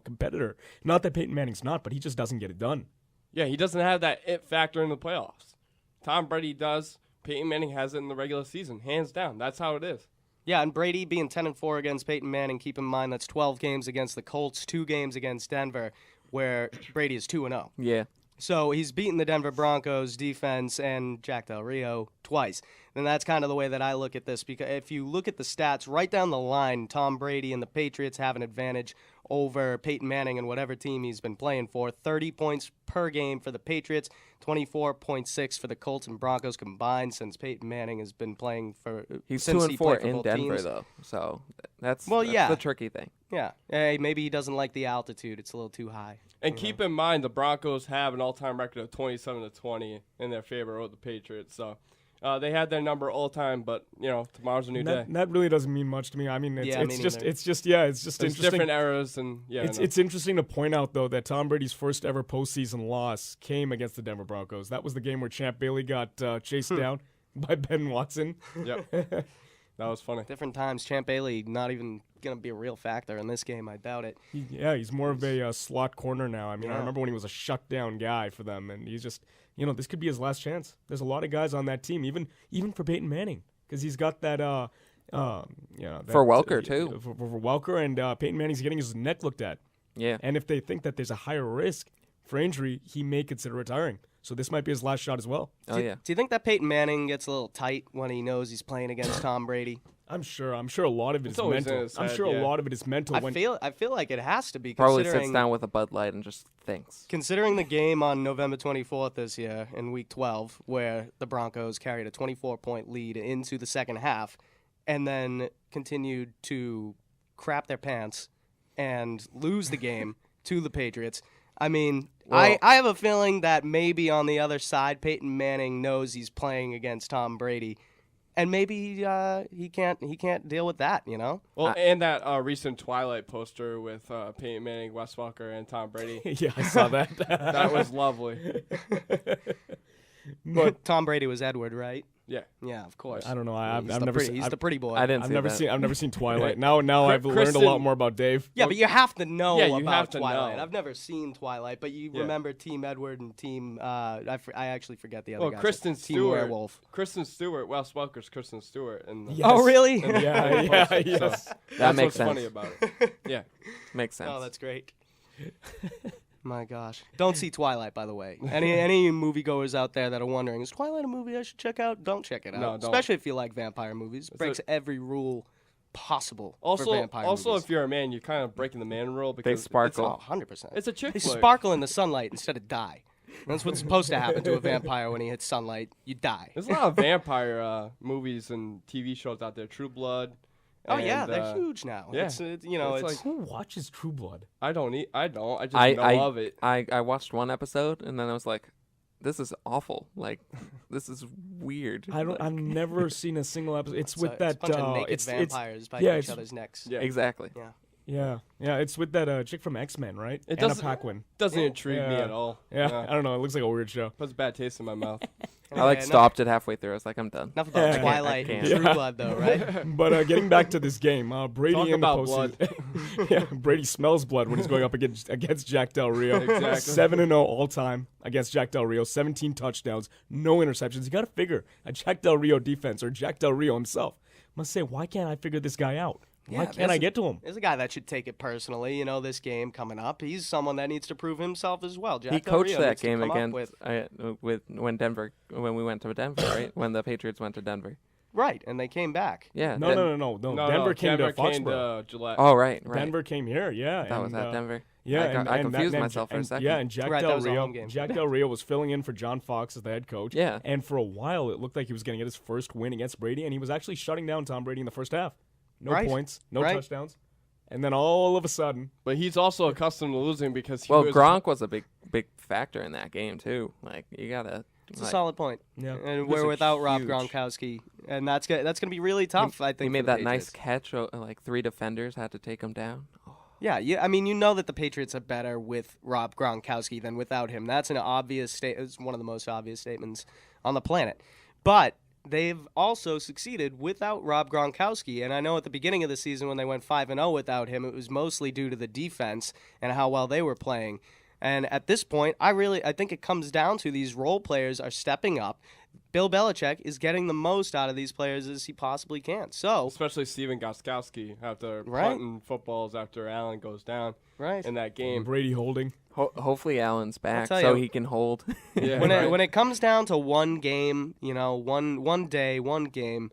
Speaker 8: competitor. Not that Peyton Manning's not, but he just doesn't get it done.
Speaker 4: Yeah, he doesn't have that it factor in the playoffs. Tom Brady does. Peyton Manning has it in the regular season, hands down. That's how it is.
Speaker 9: Yeah, and Brady being 10-4 against Peyton Manning, keep in mind that's 12 games against the Colts, 2 games against Denver, where Brady is 2-0.
Speaker 10: Yeah.
Speaker 9: So he's beaten the Denver Broncos defense and Jack Del Rio twice. And that's kind of the way that I look at this, because if you look at the stats right down the line, Tom Brady and the Patriots have an advantage over Peyton Manning and whatever team he's been playing for. 30 points per game for the Patriots, 24.6 for the Colts and Broncos combined since Peyton Manning has been playing for
Speaker 10: He's
Speaker 9: since
Speaker 10: 2-4 in
Speaker 9: both
Speaker 10: Denver,
Speaker 9: teams.
Speaker 10: though. So that's
Speaker 9: yeah.
Speaker 10: the tricky thing.
Speaker 9: Yeah. Hey, maybe he doesn't like the altitude. It's a little too high.
Speaker 4: And keep in mind, the Broncos have an all-time record of 27-20 in their favor over the Patriots. So they had their number all time, but tomorrow's a new day.
Speaker 8: That really doesn't mean much to me. I mean, it's just
Speaker 4: There's
Speaker 8: interesting.
Speaker 4: different eras, and
Speaker 8: it's interesting to point out though that Tom Brady's first ever postseason loss came against the Denver Broncos. That was the game where Champ Bailey got chased down by Ben Watson.
Speaker 4: Yep. That was funny.
Speaker 9: Different times. Champ Bailey not even going to be a real factor in this game. I doubt it.
Speaker 8: He's more of a slot corner now. I mean, I remember when he was a shutdown guy for them, and he's just, this could be his last chance. There's a lot of guys on that team, even for Peyton Manning, because he's got that,
Speaker 10: for Welker, too.
Speaker 8: For Welker, and Peyton Manning's getting his neck looked at.
Speaker 10: Yeah.
Speaker 8: And if they think that there's a higher risk for injury, he may consider retiring. So this might be his last shot as well.
Speaker 9: Do you think that Peyton Manning gets a little tight when he knows he's playing against Tom Brady?
Speaker 8: I'm sure a lot of it is mental. A lot of it is mental.
Speaker 9: I feel like it has to be.
Speaker 10: Probably sits down with a Bud Light and just thinks.
Speaker 9: Considering the game on November 24th this year in Week 12, where the Broncos carried a 24-point lead into the second half, and then continued to crap their pants and lose the game to the Patriots. I mean, I have a feeling that maybe on the other side, Peyton Manning knows he's playing against Tom Brady. And maybe he can't deal with that,
Speaker 4: Well, and that recent Twilight poster with Peyton Manning, Wes Welker, and Tom Brady.
Speaker 8: Yeah, I saw that.
Speaker 4: That was lovely.
Speaker 9: But Tom Brady was Edward, right?
Speaker 4: Yeah.
Speaker 9: Yeah, of course.
Speaker 8: I don't know.
Speaker 9: He's the pretty boy.
Speaker 10: I've
Speaker 8: never seen Twilight. Now I've learned a lot more about Dave.
Speaker 9: Yeah, but you have to know about
Speaker 4: to
Speaker 9: Twilight.
Speaker 4: know.
Speaker 9: I've never seen Twilight, but you remember Team Edward and Team. I actually forget the other guys.
Speaker 4: Kristen
Speaker 9: Team
Speaker 4: Stewart.
Speaker 9: Werewolf.
Speaker 4: Kristen Stewart. Wes Welker's Kristen Stewart.
Speaker 8: Yes.
Speaker 9: Oh, really?
Speaker 8: Yes.
Speaker 10: That makes
Speaker 4: what's
Speaker 10: sense.
Speaker 4: funny about it. Yeah.
Speaker 10: Makes sense.
Speaker 9: Oh, that's great. My gosh. Don't see Twilight, by the way. Any moviegoers out there that are wondering, is Twilight a movie I should check out? Don't check it out.
Speaker 4: No, don't.
Speaker 9: Especially if you like vampire movies. It breaks every rule possible for vampire movies.
Speaker 4: Also, if you're a man, you're kind of breaking the man rule because
Speaker 10: they sparkle.
Speaker 9: It's 100%.
Speaker 4: It's a chick
Speaker 9: They
Speaker 4: flick.
Speaker 9: sparkle in the sunlight instead of die. That's what's supposed to happen to a vampire when he hits sunlight. You die.
Speaker 4: There's a lot of vampire movies and TV shows out there. True Blood.
Speaker 9: Oh yeah, they're huge now.
Speaker 4: Yeah.
Speaker 9: It's
Speaker 4: like,
Speaker 8: who watches True Blood?
Speaker 4: I don't. I just know of it.
Speaker 10: I watched one episode and then I was like, this is awful. Like, this is weird.
Speaker 8: I've never seen a single episode. It's with that.
Speaker 9: It's a bunch of naked vampires biting each other's necks.
Speaker 10: Yeah, exactly.
Speaker 8: Yeah. It's with that chick from X-Men, right?
Speaker 4: Anna
Speaker 8: Paquin.
Speaker 4: Doesn't intrigue me at all.
Speaker 8: Yeah, I don't know. It looks like a weird show.
Speaker 4: Puts a bad taste in my mouth.
Speaker 10: I stopped it halfway through. I was like, I'm done.
Speaker 9: Enough about Twilight and True Blood, though, right?
Speaker 8: But getting back to this game, Brady
Speaker 4: Talk
Speaker 8: in the
Speaker 4: about
Speaker 8: postseason. Yeah, Brady smells blood when he's going up against Jack Del Rio.
Speaker 4: Exactly.
Speaker 8: 7-0 all time against Jack Del Rio. 17 touchdowns, no interceptions. You got to figure a Jack Del Rio defense or Jack Del Rio himself must say, why can't I figure this guy out? Why can't I get to him?
Speaker 9: There's a guy that should take it personally. You know, this game coming up, he's someone that needs to prove himself as well. Jack
Speaker 10: He
Speaker 9: Del
Speaker 10: coached
Speaker 9: Rio
Speaker 10: that
Speaker 9: needs to
Speaker 10: game
Speaker 9: come up
Speaker 10: against when we went to Denver, right? When the Patriots went to Denver.
Speaker 9: Right, and they came back.
Speaker 10: Yeah.
Speaker 8: No. Denver came to Foxborough.
Speaker 4: Gillette.
Speaker 10: Oh, right.
Speaker 8: Denver came here, yeah.
Speaker 10: That was at Denver.
Speaker 8: Yeah,
Speaker 10: I confused myself for a second.
Speaker 8: Yeah, and Jack Del Rio was filling in for John Fox as the head coach.
Speaker 10: Yeah.
Speaker 8: And for a while, it looked like he was going to get his first win against Brady, and he was actually shutting down Tom Brady in the first half. No points, no touchdowns. And then all of a sudden.
Speaker 4: But he's also accustomed to losing because
Speaker 10: Gronk was a big factor in that game, too. Like, you got to.
Speaker 9: It's a solid point.
Speaker 8: Yeah.
Speaker 9: And we're without Rob Gronkowski, and that's gonna be really tough. I think
Speaker 10: he made that
Speaker 9: Patriots.
Speaker 10: nice catch. Like 3 defenders had to take him down. Oh.
Speaker 9: Yeah. I mean, you know that the Patriots are better with Rob Gronkowski than without him. That's an obvious it's one of the most obvious statements on the planet. But they've also succeeded without Rob Gronkowski. And I know at the beginning of the season when they went 5-0 without him, it was mostly due to the defense and how well they were playing. And at this point, I think it comes down to these role players are stepping up. Bill Belichick is getting the most out of these players as he possibly can. So
Speaker 4: especially Steven Gostkowski after punting footballs after Allen goes down in that game.
Speaker 8: Brady holding.
Speaker 10: Hopefully Allen's back so he can hold.
Speaker 9: When it comes down to one game, one day, one game,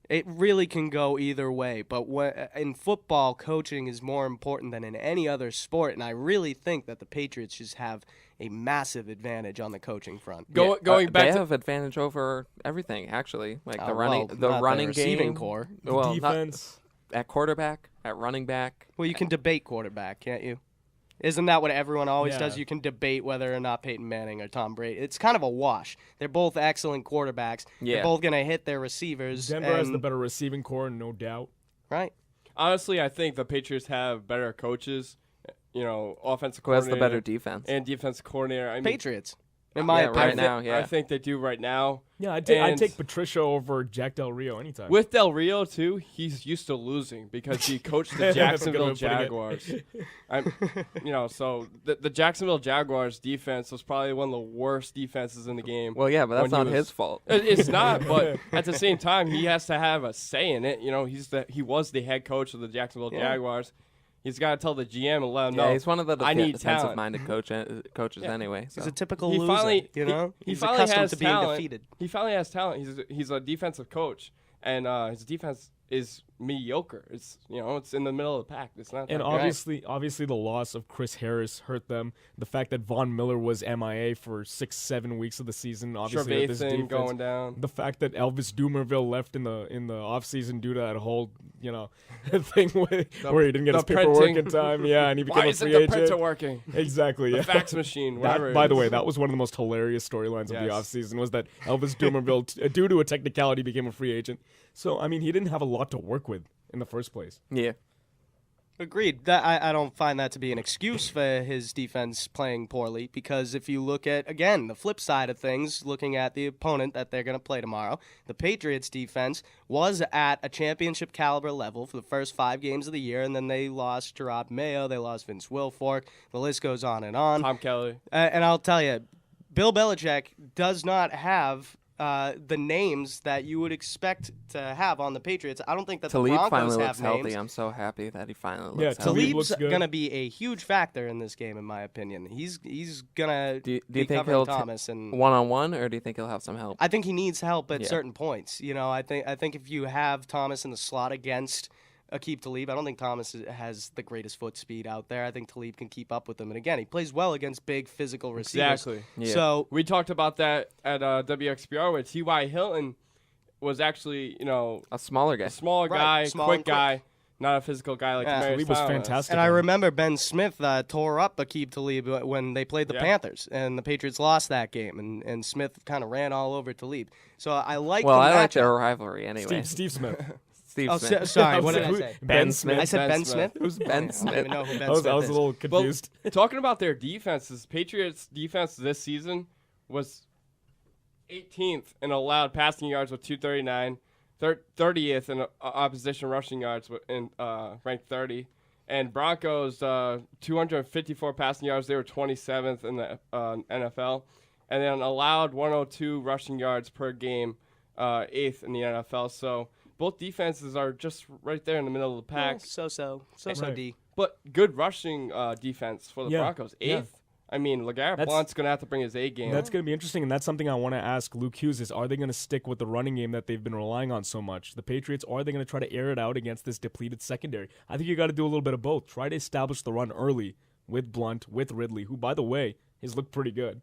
Speaker 9: it really can go either way. But in football, coaching is more important than in any other sport, and I really think that the Patriots just have a massive advantage on the coaching front.
Speaker 10: Going back, they have advantage over everything actually. Like the running
Speaker 9: receiving
Speaker 10: game,
Speaker 9: core,
Speaker 8: defense,
Speaker 10: at quarterback, at running back.
Speaker 9: Well, you can debate quarterback, can't you? Isn't that what everyone always does? You can debate whether or not Peyton Manning or Tom Brady. It's kind of a wash. They're both excellent quarther's. They're both going to hit their receivers.
Speaker 8: Denver has the better receiving core, no doubt.
Speaker 9: Right.
Speaker 4: Honestly, I think the Patriots have better coaches. Offensive coordinator.
Speaker 10: Who has the better defense?
Speaker 4: And defensive coordinator.
Speaker 9: Patriots. In my opinion.
Speaker 10: Right now, yeah.
Speaker 4: I think they do right now.
Speaker 8: Yeah, I'd take Patricia over Jack Del Rio anytime.
Speaker 4: With Del Rio, too, he's used to losing because he coached the Jacksonville Jaguars. So the Jacksonville Jaguars defense was probably one of the worst defenses in the game.
Speaker 10: Well, yeah, but that's not his fault.
Speaker 4: It's not, but at the same time, he has to have a say in it. He was the head coach of the Jacksonville Jaguars. He's got to tell the GM and let him know.
Speaker 10: Yeah, he's one of the defensive-minded coaches
Speaker 4: Yeah.
Speaker 10: anyway. So.
Speaker 9: He's a typical loser,
Speaker 4: He
Speaker 9: He's
Speaker 4: finally
Speaker 9: accustomed
Speaker 4: has
Speaker 9: to being
Speaker 4: talent.
Speaker 9: defeated.
Speaker 4: He finally has talent. He's a defensive coach, and his defense is mediocre. It's it's in the middle of the pack. It's not.
Speaker 8: And obviously, the loss of Chris Harris hurt them. The fact that Von Miller was MIA for 6-7 weeks of the season, obviously, this defense
Speaker 4: going down.
Speaker 8: The fact that Elvis Dumerville left in the offseason due to that whole thing where he didn't get his paperwork in time. Yeah, and he became a free agent.
Speaker 4: Why isn't the printer working?
Speaker 8: Exactly.
Speaker 4: The fax machine. Whatever.
Speaker 8: By the way, that was one of the most hilarious storylines of the offseason was that Elvis Dumerville, due to a technicality, became a free agent. So I mean, he didn't have a lot to work with in the first place.
Speaker 10: Yeah.
Speaker 9: Agreed. I don't find that to be an excuse for his defense playing poorly because if you look at, again, the flip side of things, looking at the opponent that they're going to play tomorrow, the Patriots defense was at a championship caliber level for the first 5 games of the year, and then they lost Gerard Mayo, they lost Vince Wilfork, the list goes on and on.
Speaker 4: Tom Kelly.
Speaker 9: And I'll tell you, Bill Belichick does not have the names that you would expect to have on the Patriots. I don't think that
Speaker 10: Talib
Speaker 9: the Broncos
Speaker 10: finally
Speaker 9: have
Speaker 10: looks healthy.
Speaker 9: names.
Speaker 10: I'm so happy that he finally looks healthy.
Speaker 9: Talib's going to be a huge factor in this game, in my opinion. He's going to be covering Thomas. And
Speaker 10: one-on-one, or do you think he'll have some help?
Speaker 9: I think he needs help at certain points. I think if you have Thomas in the slot against Aqib Talib, I don't think Thomas has the greatest foot speed out there. I think Talib can keep up with him. And again, he plays well against big physical receivers.
Speaker 4: Exactly.
Speaker 10: Yeah.
Speaker 9: So
Speaker 4: we talked about that at WXBR where T.Y. Hilton was actually,
Speaker 10: a smaller guy.
Speaker 4: Quick guy, not a physical guy like Demarius
Speaker 8: Talib was
Speaker 4: Thomas.
Speaker 8: fantastic.
Speaker 9: And I remember Ben Smith tore up Aqib Talib when they played the Panthers, and the Patriots lost that game, and Smith kind of ran all over Talib. So I like
Speaker 10: I like their rivalry anyway.
Speaker 8: Steve Smith.
Speaker 9: Sorry, what did I say?
Speaker 10: Ben Smith.
Speaker 9: I said Ben Smith?
Speaker 10: It was Ben Smith.
Speaker 9: I don't even know who Ben Smith is.
Speaker 8: I was a little confused.
Speaker 4: Well, talking about their defenses, Patriots' defense this season was 18th in allowed passing yards with 239, 30th in opposition rushing yards ranked 30, and Broncos 254 passing yards. They were 27th in the NFL, and then allowed 102 rushing yards per game, 8th in the NFL. So both defenses are just right there in the middle of the pack.
Speaker 9: So D.
Speaker 4: But good rushing defense for the Broncos. 8th.
Speaker 8: Yeah.
Speaker 4: I mean, LeGarrette Blount's going to have to bring his A game.
Speaker 8: That's going to be interesting, and that's something I want to ask Luke Hughes is, are they going to stick with the running game that they've been relying on so much, the Patriots, or are they going to try to air it out against this depleted secondary? I think you got to do a little bit of both. Try to establish the run early with Blount, with Ridley, who, by the way, has looked pretty good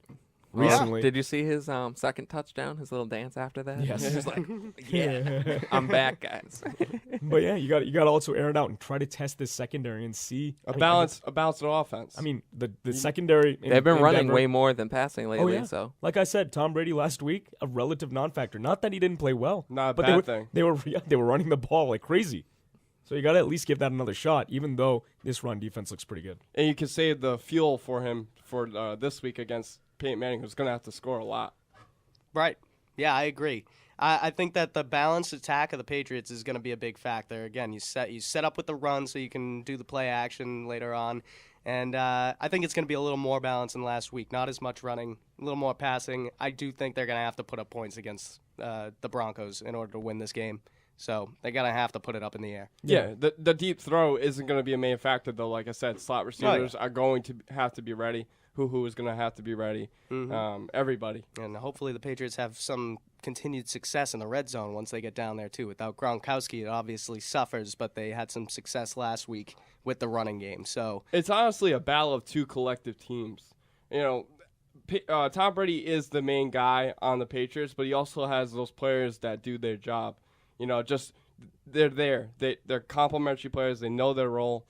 Speaker 8: recently.
Speaker 10: Did you see his second touchdown, his little dance after that?
Speaker 8: Yes.
Speaker 10: He was like, yeah, I'm back, guys.
Speaker 8: But yeah, you got to also air it out and try to test this secondary and see
Speaker 4: a balanced offense.
Speaker 8: I mean, the secondary.
Speaker 10: They've been running
Speaker 8: Denver,
Speaker 10: way more than passing lately. So,
Speaker 8: like I said, Tom Brady last week, a relative non-factor. Not that he didn't play well,
Speaker 4: not a
Speaker 8: but
Speaker 4: bad thing.
Speaker 8: They were running the ball like crazy. So you got to at least give that another shot, even though this run defense looks pretty good.
Speaker 4: And you can save the fuel for him for this week against Peyton Manning, who's going to have to score a lot.
Speaker 9: Right. Yeah, I agree. I think that the balanced attack of the Patriots is going to be a big factor. Again, you set up with the run so you can do the play action later on. And I think it's going to be a little more balanced than last week. Not as much running, a little more passing. I do think they're going to have to put up points against the Broncos in order to win this game. So they're going to have to put it up in the air.
Speaker 4: Yeah, the deep throw isn't going to be a main factor, though. Like I said, slot receivers are going to have to be ready. Who is going to have to be ready. Everybody.
Speaker 9: And hopefully the Patriots have some continued success in the red zone once they get down there, too. Without Gronkowski, it obviously suffers, but they had some success last week with the running game. So
Speaker 4: it's honestly a battle of two collective teams. You know, Tom Brady is the main guy on the Patriots, but he also has those players that do their job. You know, just they're there. They're complementary players. They know their role.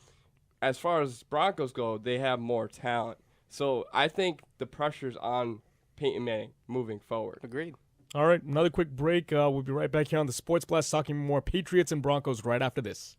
Speaker 4: As far as Broncos go, they have more talent. So I think the pressure's on Peyton Manning moving forward.
Speaker 9: Agreed.
Speaker 8: All right, another quick break. We'll be right back here on the Sports Blast talking more Patriots and Broncos right after this.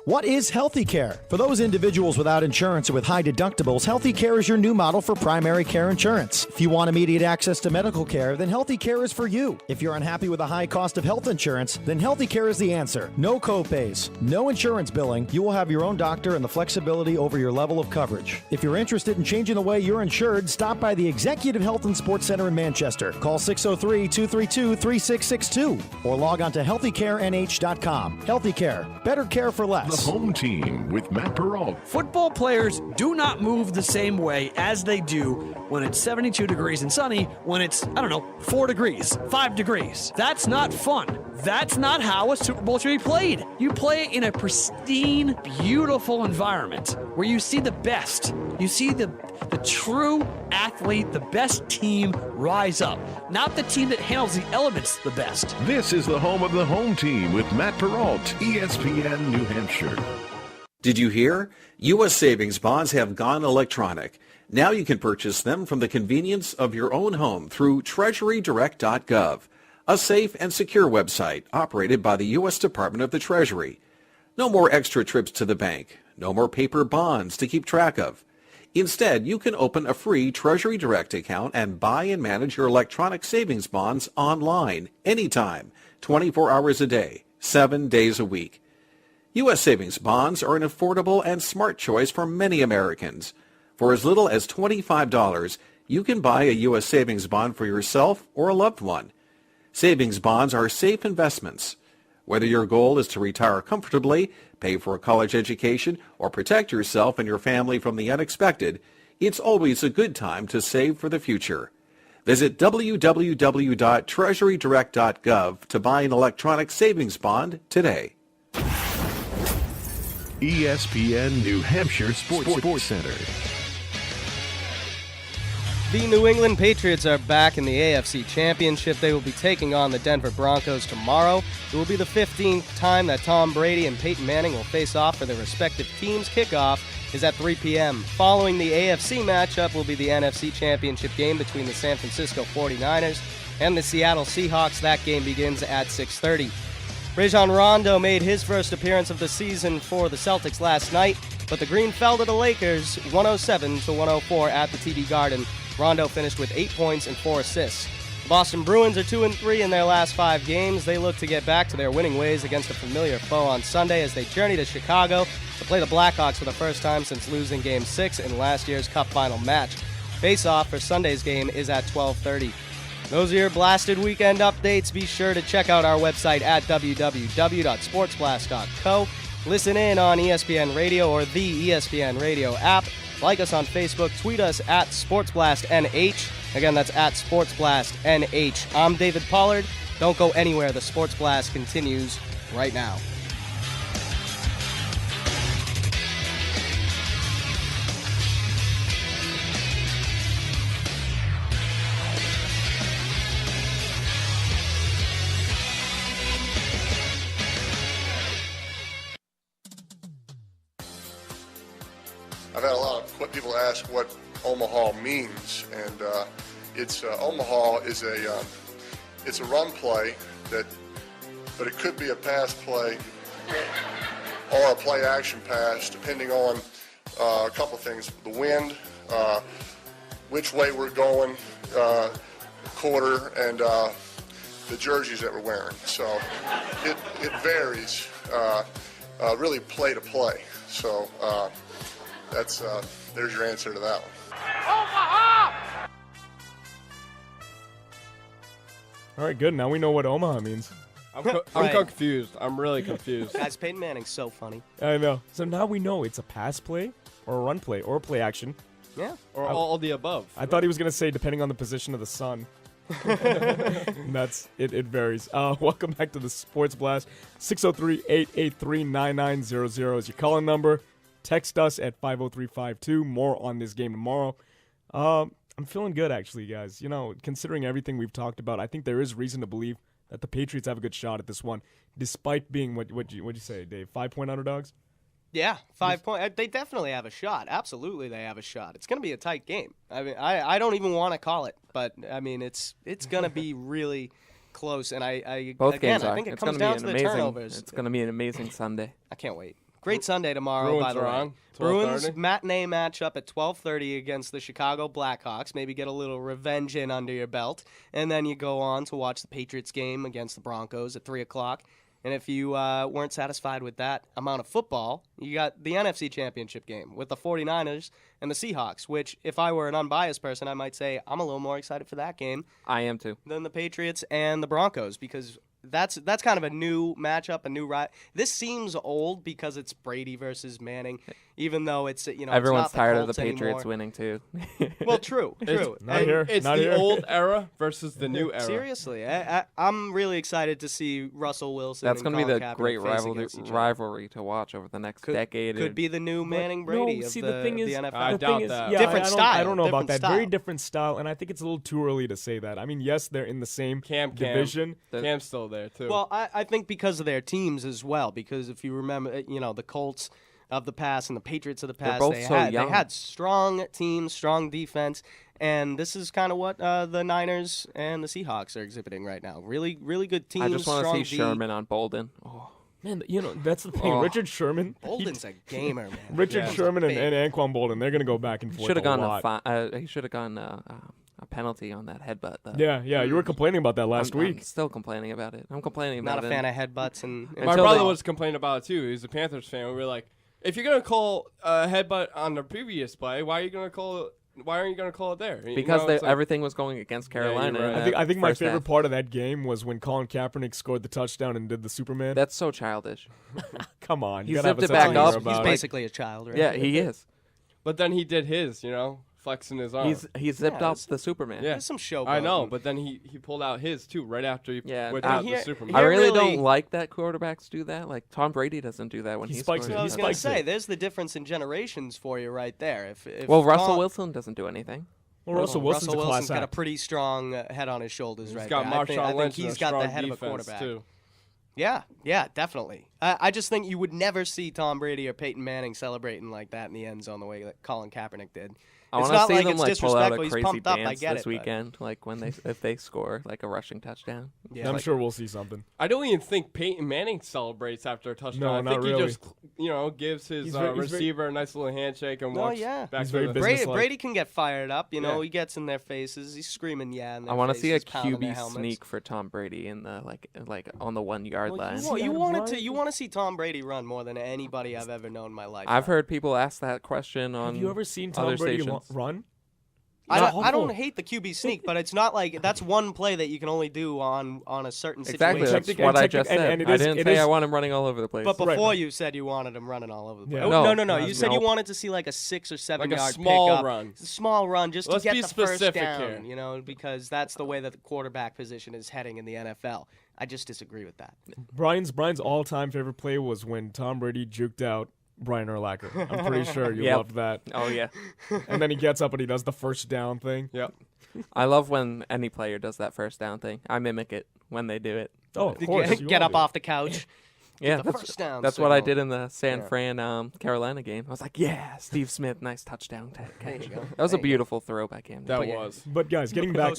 Speaker 19: What is Healthy Care? For those individuals without insurance or with high deductibles, Healthy Care is your new model for primary care insurance. If you want immediate access to medical care, then Healthy Care is for you. If you're unhappy with the high cost of health insurance, then Healthy Care is the answer. No copays, no insurance billing. You will have your own doctor and the flexibility over your level of coverage. If you're interested in changing the way you're insured, stop by the Executive Health and Sports Center in Manchester. Call 603-232-3662 or log on to healthycarenh.com. Healthy Care. Better care for less.
Speaker 2: The home team with Matt Peralt.
Speaker 20: Football players do not move the same way as they do when it's 72 degrees and sunny, when it's, 4 degrees, 5 degrees. That's not fun. That's not how a Super Bowl should be played. You play it in a pristine, beautiful environment where you see the best. You see the true athlete, the best team rise up, not the team that handles the elements the best.
Speaker 2: This is the home of the home team with Matt Peralt, ESPN New Hampshire.
Speaker 21: Did you hear? U.S. savings bonds have gone electronic. Now you can purchase them from the convenience of your own home through treasurydirect.gov, a safe and secure website operated by the U.S. Department of the Treasury. No more extra trips to the bank. No more paper bonds to keep track of. Instead, you can open a free Treasury Direct account and buy and manage your electronic savings bonds online, anytime, 24 hours a day, 7 days a week. U.S. savings bonds are an affordable and smart choice for many Americans. For as little as $25, you can buy a U.S. savings bond for yourself or a loved one. Savings bonds are safe investments. Whether your goal is to retire comfortably, pay for a college education, or protect yourself and your family from the unexpected, it's always a good time to save for the future. Visit www.treasurydirect.gov to buy an electronic savings bond today.
Speaker 2: ESPN New Hampshire Sports Center.
Speaker 9: The New England Patriots are back in the AFC Championship. They will be taking on the Denver Broncos tomorrow. It will be the 15th time that Tom Brady and Peyton Manning will face off for their respective teams. Kickoff is at 3 p.m. Following the AFC matchup will be the NFC Championship game between the San Francisco 49ers and the Seattle Seahawks. That game begins at 6:30. Rajon Rondo made his first appearance of the season for the Celtics last night, but the Green fell to the Lakers 107-104 at the TD Garden. Rondo finished with 8 points and 4 assists. The Boston Bruins are 2-3 in their last 5 games. They look to get back to their winning ways against a familiar foe on Sunday as they journey to Chicago to play the Blackhawks for the first time since losing Game 6 in last year's Cup final match. Face-off for Sunday's game is at 12:30. Those are your Blasted Weekend updates. Be sure to check out our website at www.sportsblast.co. Listen in on ESPN Radio or the ESPN Radio app. Like us on Facebook. Tweet us at SportsBlastNH. Again, that's at SportsBlastNH. I'm David Pollard. Don't go anywhere. The Sports Blast continues right now.
Speaker 3: I've had a lot of people ask what Omaha means, and it's Omaha is it's a run play but it could be a pass play or a play action pass, depending on a couple things: the wind, which way we're going, quarter, and the jerseys that we're wearing. So it varies, really play to play. So. There's your answer to that one.
Speaker 1: Omaha!
Speaker 8: All right, good. Now we know what Omaha means.
Speaker 4: I'm confused. I'm really confused.
Speaker 9: Guys, Peyton Manning's so funny.
Speaker 8: I know. So now we know it's a pass play or a run play or a play action.
Speaker 9: Yeah.
Speaker 4: Or all the above.
Speaker 8: I thought he was going to say depending on the position of the sun. That's it. It varies. Welcome back to the Sports Blast. 603-883-9900 is your calling number. Text us at 50352. More on this game tomorrow. I'm feeling good, actually, guys. You know, considering everything we've talked about, I think there is reason to believe that the Patriots have a good shot at this one, despite being what'd you say, Dave? 5-point underdogs?
Speaker 9: Yeah, 5 point. They definitely have a shot. Absolutely, they have a shot. It's going to be a tight game. I mean, I don't even want to call it, but I mean, it's going to be really close. And
Speaker 10: Both games
Speaker 9: I think it comes down to the turnovers.
Speaker 10: It's going to be an amazing Sunday.
Speaker 9: I can't wait. Great Sunday tomorrow,
Speaker 4: Bruins
Speaker 9: by the
Speaker 4: are
Speaker 9: way.
Speaker 4: on,
Speaker 9: Bruins matinee matchup at 12:30 against the Chicago Blackhawks. Maybe get a little revenge in under your belt. And then you go on to watch the Patriots game against the Broncos at 3 o'clock. And if you weren't satisfied with that amount of football, you got the NFC Championship game with the 49ers and the Seahawks, which, if I were an unbiased person, I might say I'm a little more excited for that game.
Speaker 10: I am too.
Speaker 9: Than the Patriots and the Broncos, because that's kind of a new matchup, a new ride. This seems old because it's Brady versus Manning, even though it's
Speaker 10: everyone's
Speaker 9: it's not
Speaker 10: tired
Speaker 9: the
Speaker 10: of the
Speaker 9: Colts
Speaker 10: Patriots
Speaker 9: anymore.
Speaker 10: winning too.
Speaker 9: Well, true.
Speaker 4: It's the old era versus the new era.
Speaker 9: Seriously, I'm really excited to see Russell Wilson.
Speaker 10: That's
Speaker 9: going to
Speaker 10: be
Speaker 9: the
Speaker 10: great rivalry to watch over the next decade.
Speaker 9: Could be the new Manning Brady of
Speaker 8: the thing is,
Speaker 9: the NFL.
Speaker 4: I doubt that.
Speaker 8: Yeah,
Speaker 9: different style.
Speaker 8: I don't know about that.
Speaker 9: Style.
Speaker 8: Very different style, and I think it's a little too early to say that. I mean, yes, they're in the same division.
Speaker 4: Cam's still there too.
Speaker 9: Well, I think because of their teams as well. Because if you remember, the Colts of the past and the Patriots of the past,
Speaker 10: both young.
Speaker 9: They had strong teams, strong defense, and this is kind of what the Niners and the Seahawks are exhibiting right now. Really, really good teams.
Speaker 10: I just want to see Sherman on Bolden.
Speaker 8: Oh. Man, that's the thing. Richard Sherman.
Speaker 9: Bolden's a gamer, man.
Speaker 8: Richard Sherman and Anquan Bolden, they're going to go back and forth.
Speaker 10: Should have gone
Speaker 8: lot.
Speaker 10: he should have gotten a penalty on that headbutt, though.
Speaker 8: Yeah, you were complaining about that last week.
Speaker 10: I'm still complaining about it. I'm complaining about it.
Speaker 9: Not a fan of headbutts. And
Speaker 4: my brother was complaining about it, too. He's a Panthers fan. We were like, if you're going to call a headbutt on the previous play, why aren't you going to call it there?
Speaker 10: Because everything was going against Carolina.
Speaker 4: Yeah,
Speaker 8: right. I think my favorite part of that game was when Colin Kaepernick scored the touchdown and did the Superman.
Speaker 10: That's so childish.
Speaker 8: Come on.
Speaker 10: He zipped it back up.
Speaker 9: He's basically a child, right?
Speaker 10: Yeah, he is.
Speaker 4: But then he did his, flexing his arm.
Speaker 10: He zipped up the Superman.
Speaker 4: Yeah,
Speaker 9: there's some showboating.
Speaker 4: I know, but then he pulled out his too right after he went out the Superman.
Speaker 10: I really don't like that quarterbacks do that. Like Tom Brady doesn't do that when he
Speaker 8: spikes.
Speaker 9: I was going to say, there's the difference in generations for you right there.
Speaker 10: Russell Wilson doesn't do anything.
Speaker 8: Well, Russell Wilson's
Speaker 9: got a pretty strong head on his shoulders right
Speaker 4: there.
Speaker 9: I think he's got the head of a quarterback.
Speaker 4: Too.
Speaker 9: Yeah, definitely. I just think you would never see Tom Brady or Peyton Manning celebrating like that in the end zone the way that Colin Kaepernick did.
Speaker 10: I want to see them
Speaker 9: pull
Speaker 10: out a crazy
Speaker 9: dance
Speaker 10: this weekend, like if they score like a rushing touchdown.
Speaker 8: Yeah, I'm sure we'll see something.
Speaker 4: I don't even think Peyton Manning celebrates after a touchdown.
Speaker 8: No,
Speaker 4: I think
Speaker 8: not really.
Speaker 4: He just gives his receiver a nice little handshake and walks back
Speaker 8: he's
Speaker 4: to
Speaker 8: very
Speaker 9: Brady can get fired up. He gets in their faces. He's screaming, yeah. In their
Speaker 10: I want to see a
Speaker 9: QB
Speaker 10: sneak for Tom Brady in the like on the 1 yard line.
Speaker 9: You want to see Tom Brady run more than anybody I've ever known in my life.
Speaker 10: I've heard people ask that question on.
Speaker 8: Have you ever seen Tom Brady run?
Speaker 9: I don't hate the QB sneak, but it's not like that's one play that you can only do on a certain situation.
Speaker 10: Exactly, that's what I just said. I didn't say I want him running all over the place.
Speaker 9: But before you said you wanted him running all over the place.
Speaker 10: Yeah.
Speaker 9: No. You said you wanted to see like a 6 or 7
Speaker 4: like
Speaker 9: yard
Speaker 4: a small
Speaker 9: pickup.
Speaker 4: run.
Speaker 9: A small run just to get
Speaker 4: be
Speaker 9: the first
Speaker 4: specific
Speaker 9: down,
Speaker 4: here.
Speaker 9: you know, because that's the way that the quarterback position is heading in the NFL. I just disagree with that.
Speaker 8: Brian's all-time favorite play was when Tom Brady juked out Brian Urlacher. I'm pretty sure you loved that.
Speaker 10: Oh, yeah.
Speaker 8: And then he gets up and he does the first down thing.
Speaker 4: Yep.
Speaker 10: I love when any player does that first down thing. I mimic it when they do it.
Speaker 8: Oh, of course.
Speaker 9: Get up off the couch.
Speaker 10: Yeah,
Speaker 9: the first down
Speaker 10: that's
Speaker 9: signal.
Speaker 10: what I did in the San Fran Carolina game. I was like, yeah, Steve Smith, nice touchdown catch. That was a beautiful throw by Cam.
Speaker 4: That was.
Speaker 8: But guys, getting back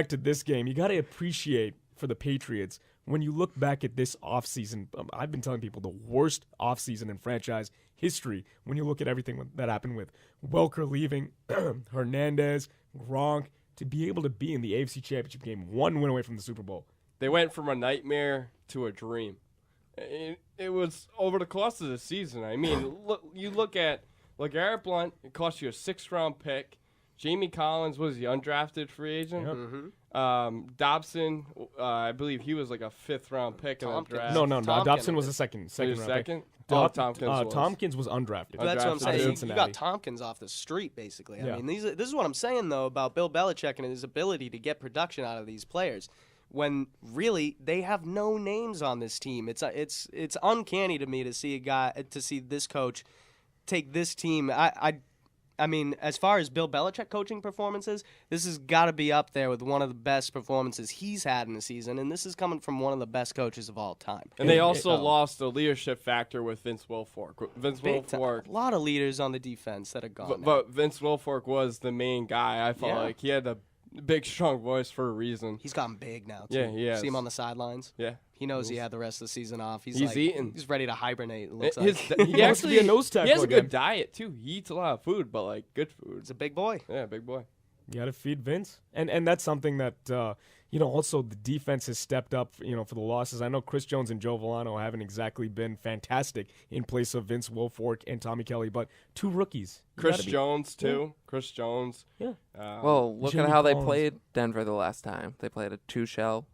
Speaker 8: to this game, you got to appreciate for the Patriots when you look back at this offseason. I've been telling people the worst offseason in franchise history when you look at everything that happened with Welker leaving, Hernandez, Gronk, to be able to be in the AFC Championship game, 1 win away from the Super Bowl.
Speaker 4: They went from a nightmare to a dream. It was over the course of the season. I mean, you look at LeGarrette Blount, it cost you a 6th-round pick. Jamie Collins was the undrafted free agent.
Speaker 8: Yep.
Speaker 9: Mm-hmm.
Speaker 4: Dobson, I believe he was like a 5th-round pick in the draft.
Speaker 8: No. Dobson was a second
Speaker 4: He was
Speaker 8: round
Speaker 4: second?
Speaker 8: pick.
Speaker 4: Tompkins was.
Speaker 8: Tompkins was undrafted.
Speaker 9: That's what I'm saying.
Speaker 8: Cincinnati.
Speaker 9: You got Tompkins off the street, basically.
Speaker 8: Yeah.
Speaker 9: I mean, this is what I'm saying, though, about Bill Belichick and his ability to get production out of these players. When really they have no names on this team. It's uncanny to me to see this coach take this team. I mean, as far as Bill Belichick coaching performances, this has got to be up there with one of the best performances he's had in the season, and this is coming from one of the best coaches of all time.
Speaker 4: And they also lost the leadership factor with Vince Wilfork.
Speaker 9: A lot of leaders on the defense that are gone.
Speaker 4: But Vince Wilfork was the main guy. I felt like he had the big, strong voice for a reason.
Speaker 9: He's gotten big now, too.
Speaker 4: Yeah, he has.
Speaker 9: See him on the sidelines?
Speaker 4: Yeah.
Speaker 9: He knows he had the rest of the season off. He's
Speaker 4: eating.
Speaker 9: He's ready to hibernate, it looks
Speaker 4: He actually
Speaker 8: be a nose tackle
Speaker 4: he has a
Speaker 8: again.
Speaker 4: good diet, too. He eats a lot of food, but, like, good food.
Speaker 9: He's a big boy.
Speaker 4: Yeah, big boy.
Speaker 8: You got to feed Vince. And that's something that, also the defense has stepped up, for the losses. I know Chris Jones and Joe Villano haven't exactly been fantastic in place of Vince Wilfork and Tommy Kelly, but 2 rookies.
Speaker 4: Chris Jones, too. Yeah. Chris Jones.
Speaker 8: Yeah.
Speaker 10: Well, look
Speaker 8: Jimmy
Speaker 10: at how
Speaker 8: Collins.
Speaker 10: they played Denver the last time. They played a 2-shell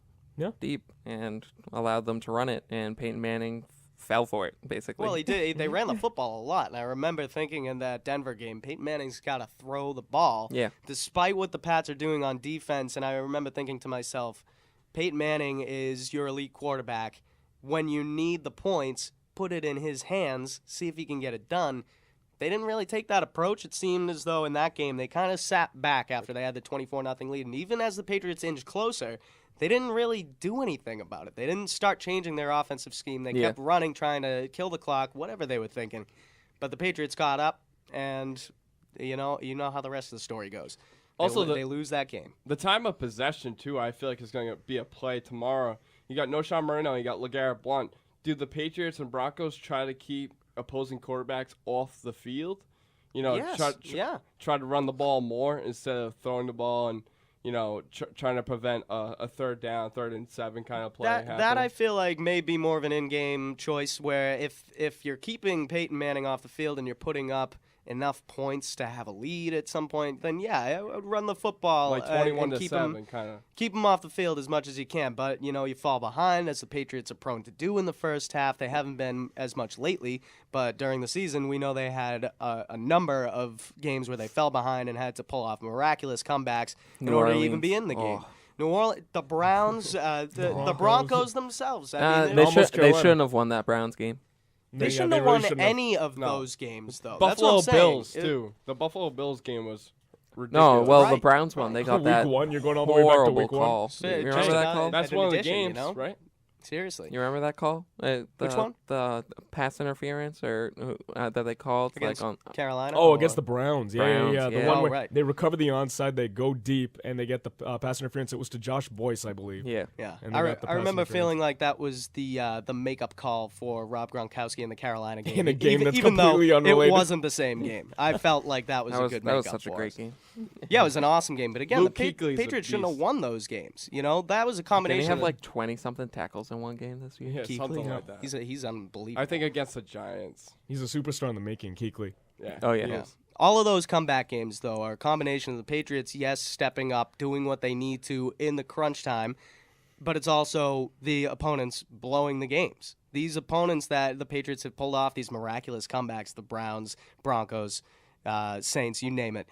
Speaker 10: deep and allowed them to run it, and Peyton Manning fell for it, basically.
Speaker 9: Well, he did. They ran the football a lot, and I remember thinking in that Denver game, Peyton Manning's got to throw the ball.
Speaker 10: Yeah.
Speaker 9: Despite what the Pats are doing on defense, and I remember thinking to myself, Peyton Manning is your elite quarterback. When you need the points, put it in his hands, see if he can get it done. They didn't really take that approach. It seemed as though in that game they kind of sat back after they had the 24-0 lead, and even as the Patriots inched closer, they didn't really do anything about it. They didn't start changing their offensive scheme. They kept running, trying to kill the clock, whatever they were thinking. But the Patriots got up, and you know how the rest of the story goes. They lose that game.
Speaker 4: The time of possession, too, I feel like is going to be a play tomorrow. You got Noshawn Marino, you got LeGarrette Blount. Do the Patriots and Broncos try to keep opposing quarterbacks off the field? Try to run the ball more instead of throwing the ball and trying to prevent a 3rd down, 3rd and 7 kind of play.
Speaker 9: That I feel like may be more of an in-game choice where if you're keeping Peyton Manning off the field and you're putting up enough points to have a lead at some point, then I would run the football
Speaker 4: like 21
Speaker 9: and
Speaker 4: to
Speaker 9: keep
Speaker 4: 7 kind of.
Speaker 9: Keep him off the field as much as you can, but you fall behind as the Patriots are prone to do in the first half. They haven't been as much lately, but during the season we know they had a number of games where they fell behind and had to pull off miraculous comebacks in order to even be in the game. New Orleans, the Browns, the Broncos themselves.
Speaker 10: They shouldn't have won that Browns game.
Speaker 9: They shouldn't have won any of those games, though.
Speaker 4: Buffalo
Speaker 9: That's what I'm
Speaker 4: Bills,
Speaker 9: saying.
Speaker 4: too. The Buffalo Bills game was ridiculous.
Speaker 10: No, well, the Browns won. They got that
Speaker 8: Week 1, you're going all the way back to
Speaker 10: horrible
Speaker 8: week 1.
Speaker 10: call. You remember that call?
Speaker 4: That's one of the games, right?
Speaker 9: Seriously.
Speaker 10: You remember that call?
Speaker 9: Which one?
Speaker 10: The pass interference that they called
Speaker 9: against
Speaker 10: on
Speaker 9: Carolina.
Speaker 8: Oh, against the Browns. Yeah. The one where
Speaker 9: right.
Speaker 8: they recover the onside, they go deep, and they get the pass interference. It was to Josh Boyce, I believe.
Speaker 10: Yeah.
Speaker 8: And
Speaker 9: I remember feeling like that was the makeup call for Rob Gronkowski in the Carolina game.
Speaker 8: In a game that's
Speaker 9: even
Speaker 8: completely
Speaker 9: though
Speaker 8: unrelated.
Speaker 9: It wasn't the same game. I felt like that was a good makeup.
Speaker 10: That was such a great game.
Speaker 9: Yeah, it was an awesome game. But again,
Speaker 4: Luke
Speaker 9: the
Speaker 4: Kuechly's a
Speaker 9: Patriots shouldn't have
Speaker 4: beast.
Speaker 9: won those games. That was a combination.
Speaker 10: Did he have
Speaker 9: of
Speaker 10: like 20-something tackles in one game this year?
Speaker 4: Yeah, something like that.
Speaker 9: He's unbelievable.
Speaker 4: I think against the Giants.
Speaker 8: He's a superstar in the making, Kuechly.
Speaker 4: Yeah.
Speaker 10: Oh, yeah.
Speaker 9: All of those comeback games, though, are a combination of the Patriots, yes, stepping up, doing what they need to in the crunch time, but it's also the opponents blowing the games. These opponents that the Patriots have pulled off, these miraculous comebacks, the Browns, Broncos, Saints, you name it,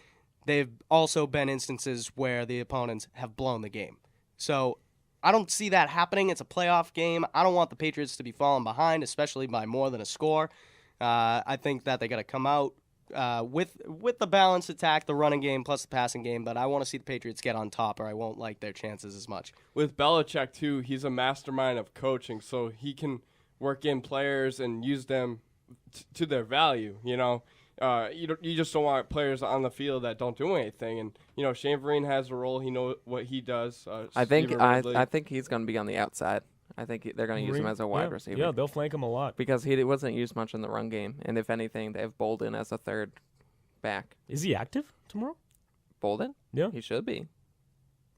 Speaker 9: they've also been instances where the opponents have blown the game. So I don't see that happening. It's a playoff game. I don't want the Patriots to be falling behind, especially by more than a score. I think that they got to come out with the balanced attack, the running game plus the passing game, but I want to see the Patriots get on top or I won't like their chances as much.
Speaker 4: With Belichick, too, he's a mastermind of coaching, so he can work in players and use them to their value, you know. You just don't want players on the field that don't do anything. And, you know, Shane Vereen has a role. He knows what he does.
Speaker 10: I think he's going to be on the outside. I think they're going to use him as a wide receiver.
Speaker 8: Yeah, they'll flank him a lot.
Speaker 10: Because he wasn't used much in the run game. And if anything, they have Bolden as a third back.
Speaker 8: Is he active tomorrow?
Speaker 10: Bolden?
Speaker 8: Yeah.
Speaker 10: He should be.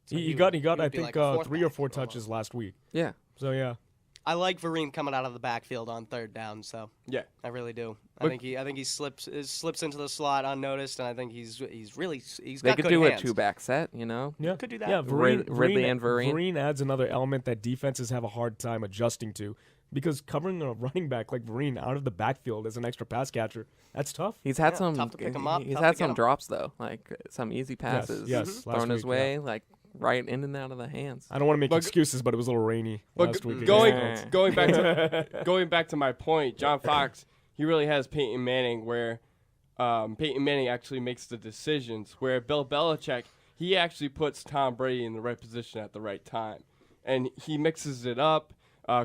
Speaker 8: So he got I think, like 3 or 4 touches last week.
Speaker 10: Yeah.
Speaker 8: So, yeah.
Speaker 9: I like Vereen coming out of the backfield on third down, so
Speaker 4: yeah,
Speaker 9: I really do. I think he slips into the slot unnoticed, and I think he's got good hands.
Speaker 10: They could do a 2-back set, you know.
Speaker 8: Yeah,
Speaker 9: could do that.
Speaker 8: Yeah,
Speaker 10: Ridley and Vereen.
Speaker 8: Vereen adds another element that defenses have a hard time adjusting to, because covering a running back like Vereen out of the backfield as an extra pass catcher, that's tough.
Speaker 10: He's had
Speaker 9: tough to pick him up.
Speaker 10: He's had some drops though, like some easy passes thrown his way, like right in and out of the hands.
Speaker 8: I don't want to make excuses, but it was a little rainy last week.
Speaker 4: Going back to my point, John Fox, he really has Peyton Manning, where Peyton Manning actually makes the decisions, where Bill Belichick, he actually puts Tom Brady in the right position at the right time, and he mixes it up,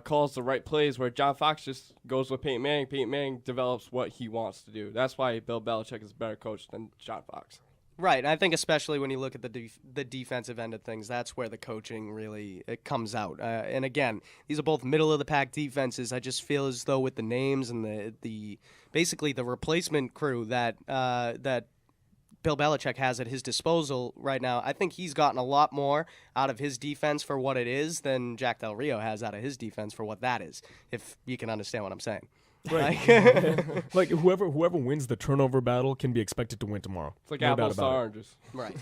Speaker 4: calls the right plays, where John Fox just goes with Peyton Manning. Peyton Manning develops what he wants to do. That's why Bill Belichick is a better coach than John Fox.
Speaker 9: Right, and I think especially when you look at the defensive end of things, that's where the coaching really comes out. And again, these are both middle of the pack defenses. I just feel as though with the names and the basically the replacement crew that Bill Belichick has at his disposal right now, I think he's gotten a lot more out of his defense for what it is than Jack Del Rio has out of his defense for what that is. If you can understand what I'm saying.
Speaker 8: Right. Like whoever wins the turnover battle can be expected to win tomorrow.
Speaker 4: It's like apples to oranges.
Speaker 9: Right.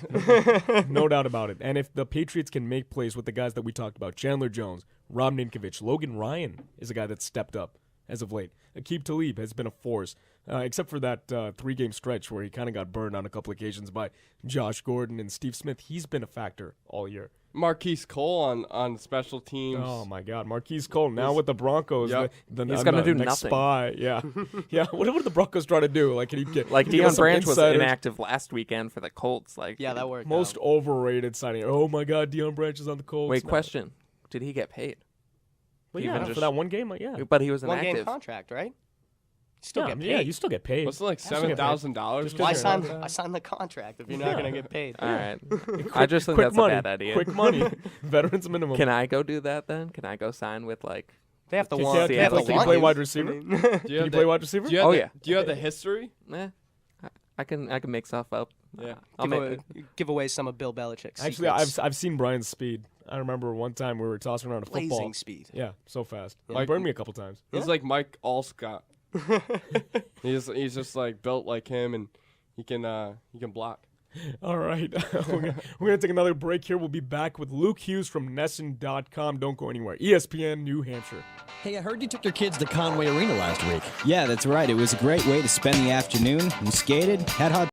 Speaker 8: No doubt about it. And if the Patriots can make plays with the guys that we talked about, Chandler Jones, Rob Ninkovich, Logan Ryan is a guy that's stepped up as of late. Aqib Talib has been a force, except for that 3-game stretch where he kind of got burned on a couple occasions by Josh Gordon and Steve Smith. He's been a factor all year.
Speaker 4: Marquise Cole on special teams.
Speaker 8: Oh my God, Marquise Cole now with the Broncos.
Speaker 4: Yep.
Speaker 10: He's gonna do
Speaker 8: next
Speaker 10: nothing.
Speaker 8: Spy. Yeah, yeah. What did the Broncos try to do? Like, can he get
Speaker 10: Deion Branch was inactive last weekend for the Colts. Like,
Speaker 9: yeah, that worked.
Speaker 8: Most overrated signing. Oh my God, Deion Branch is on the Colts.
Speaker 10: Wait, question: did he get paid?
Speaker 8: Well, yeah, for that one game, yeah.
Speaker 10: But he was inactive.
Speaker 9: 1-game contract, right?
Speaker 8: Still get paid. Yeah, you still get paid.
Speaker 4: What's it like $7,000?
Speaker 9: I signed the contract if you're not going to get paid.
Speaker 10: All right. I just think that's
Speaker 8: money.
Speaker 10: a bad idea.
Speaker 8: Quick money. Veterans minimum.
Speaker 10: Can I go do that then? Can I go sign with like?
Speaker 9: They have to want.
Speaker 8: Can you play wide receiver? Can you play wide receiver?
Speaker 10: Oh yeah.
Speaker 4: Do you have the history?
Speaker 10: Nah. I can make stuff up.
Speaker 4: Yeah.
Speaker 9: Give away some of Bill Belichick's
Speaker 8: Actually,
Speaker 9: secrets.
Speaker 8: I've seen Brian's speed. I remember one time we were tossing around a football.
Speaker 9: Blazing speed.
Speaker 8: Yeah, so fast.
Speaker 4: Yeah.
Speaker 8: He burned me a couple times.
Speaker 4: He's like Mike Allscott. He's just like built like him, and he can block.
Speaker 8: All right. We're gonna take another break here. We'll be back with Luke Hughes from Nesson.com. Don't go anywhere. ESPN New Hampshire.
Speaker 5: Hey, I heard you took your kids to Conway Arena last week.
Speaker 22: Yeah, that's right. It was a great way to spend the afternoon. We skated, had hot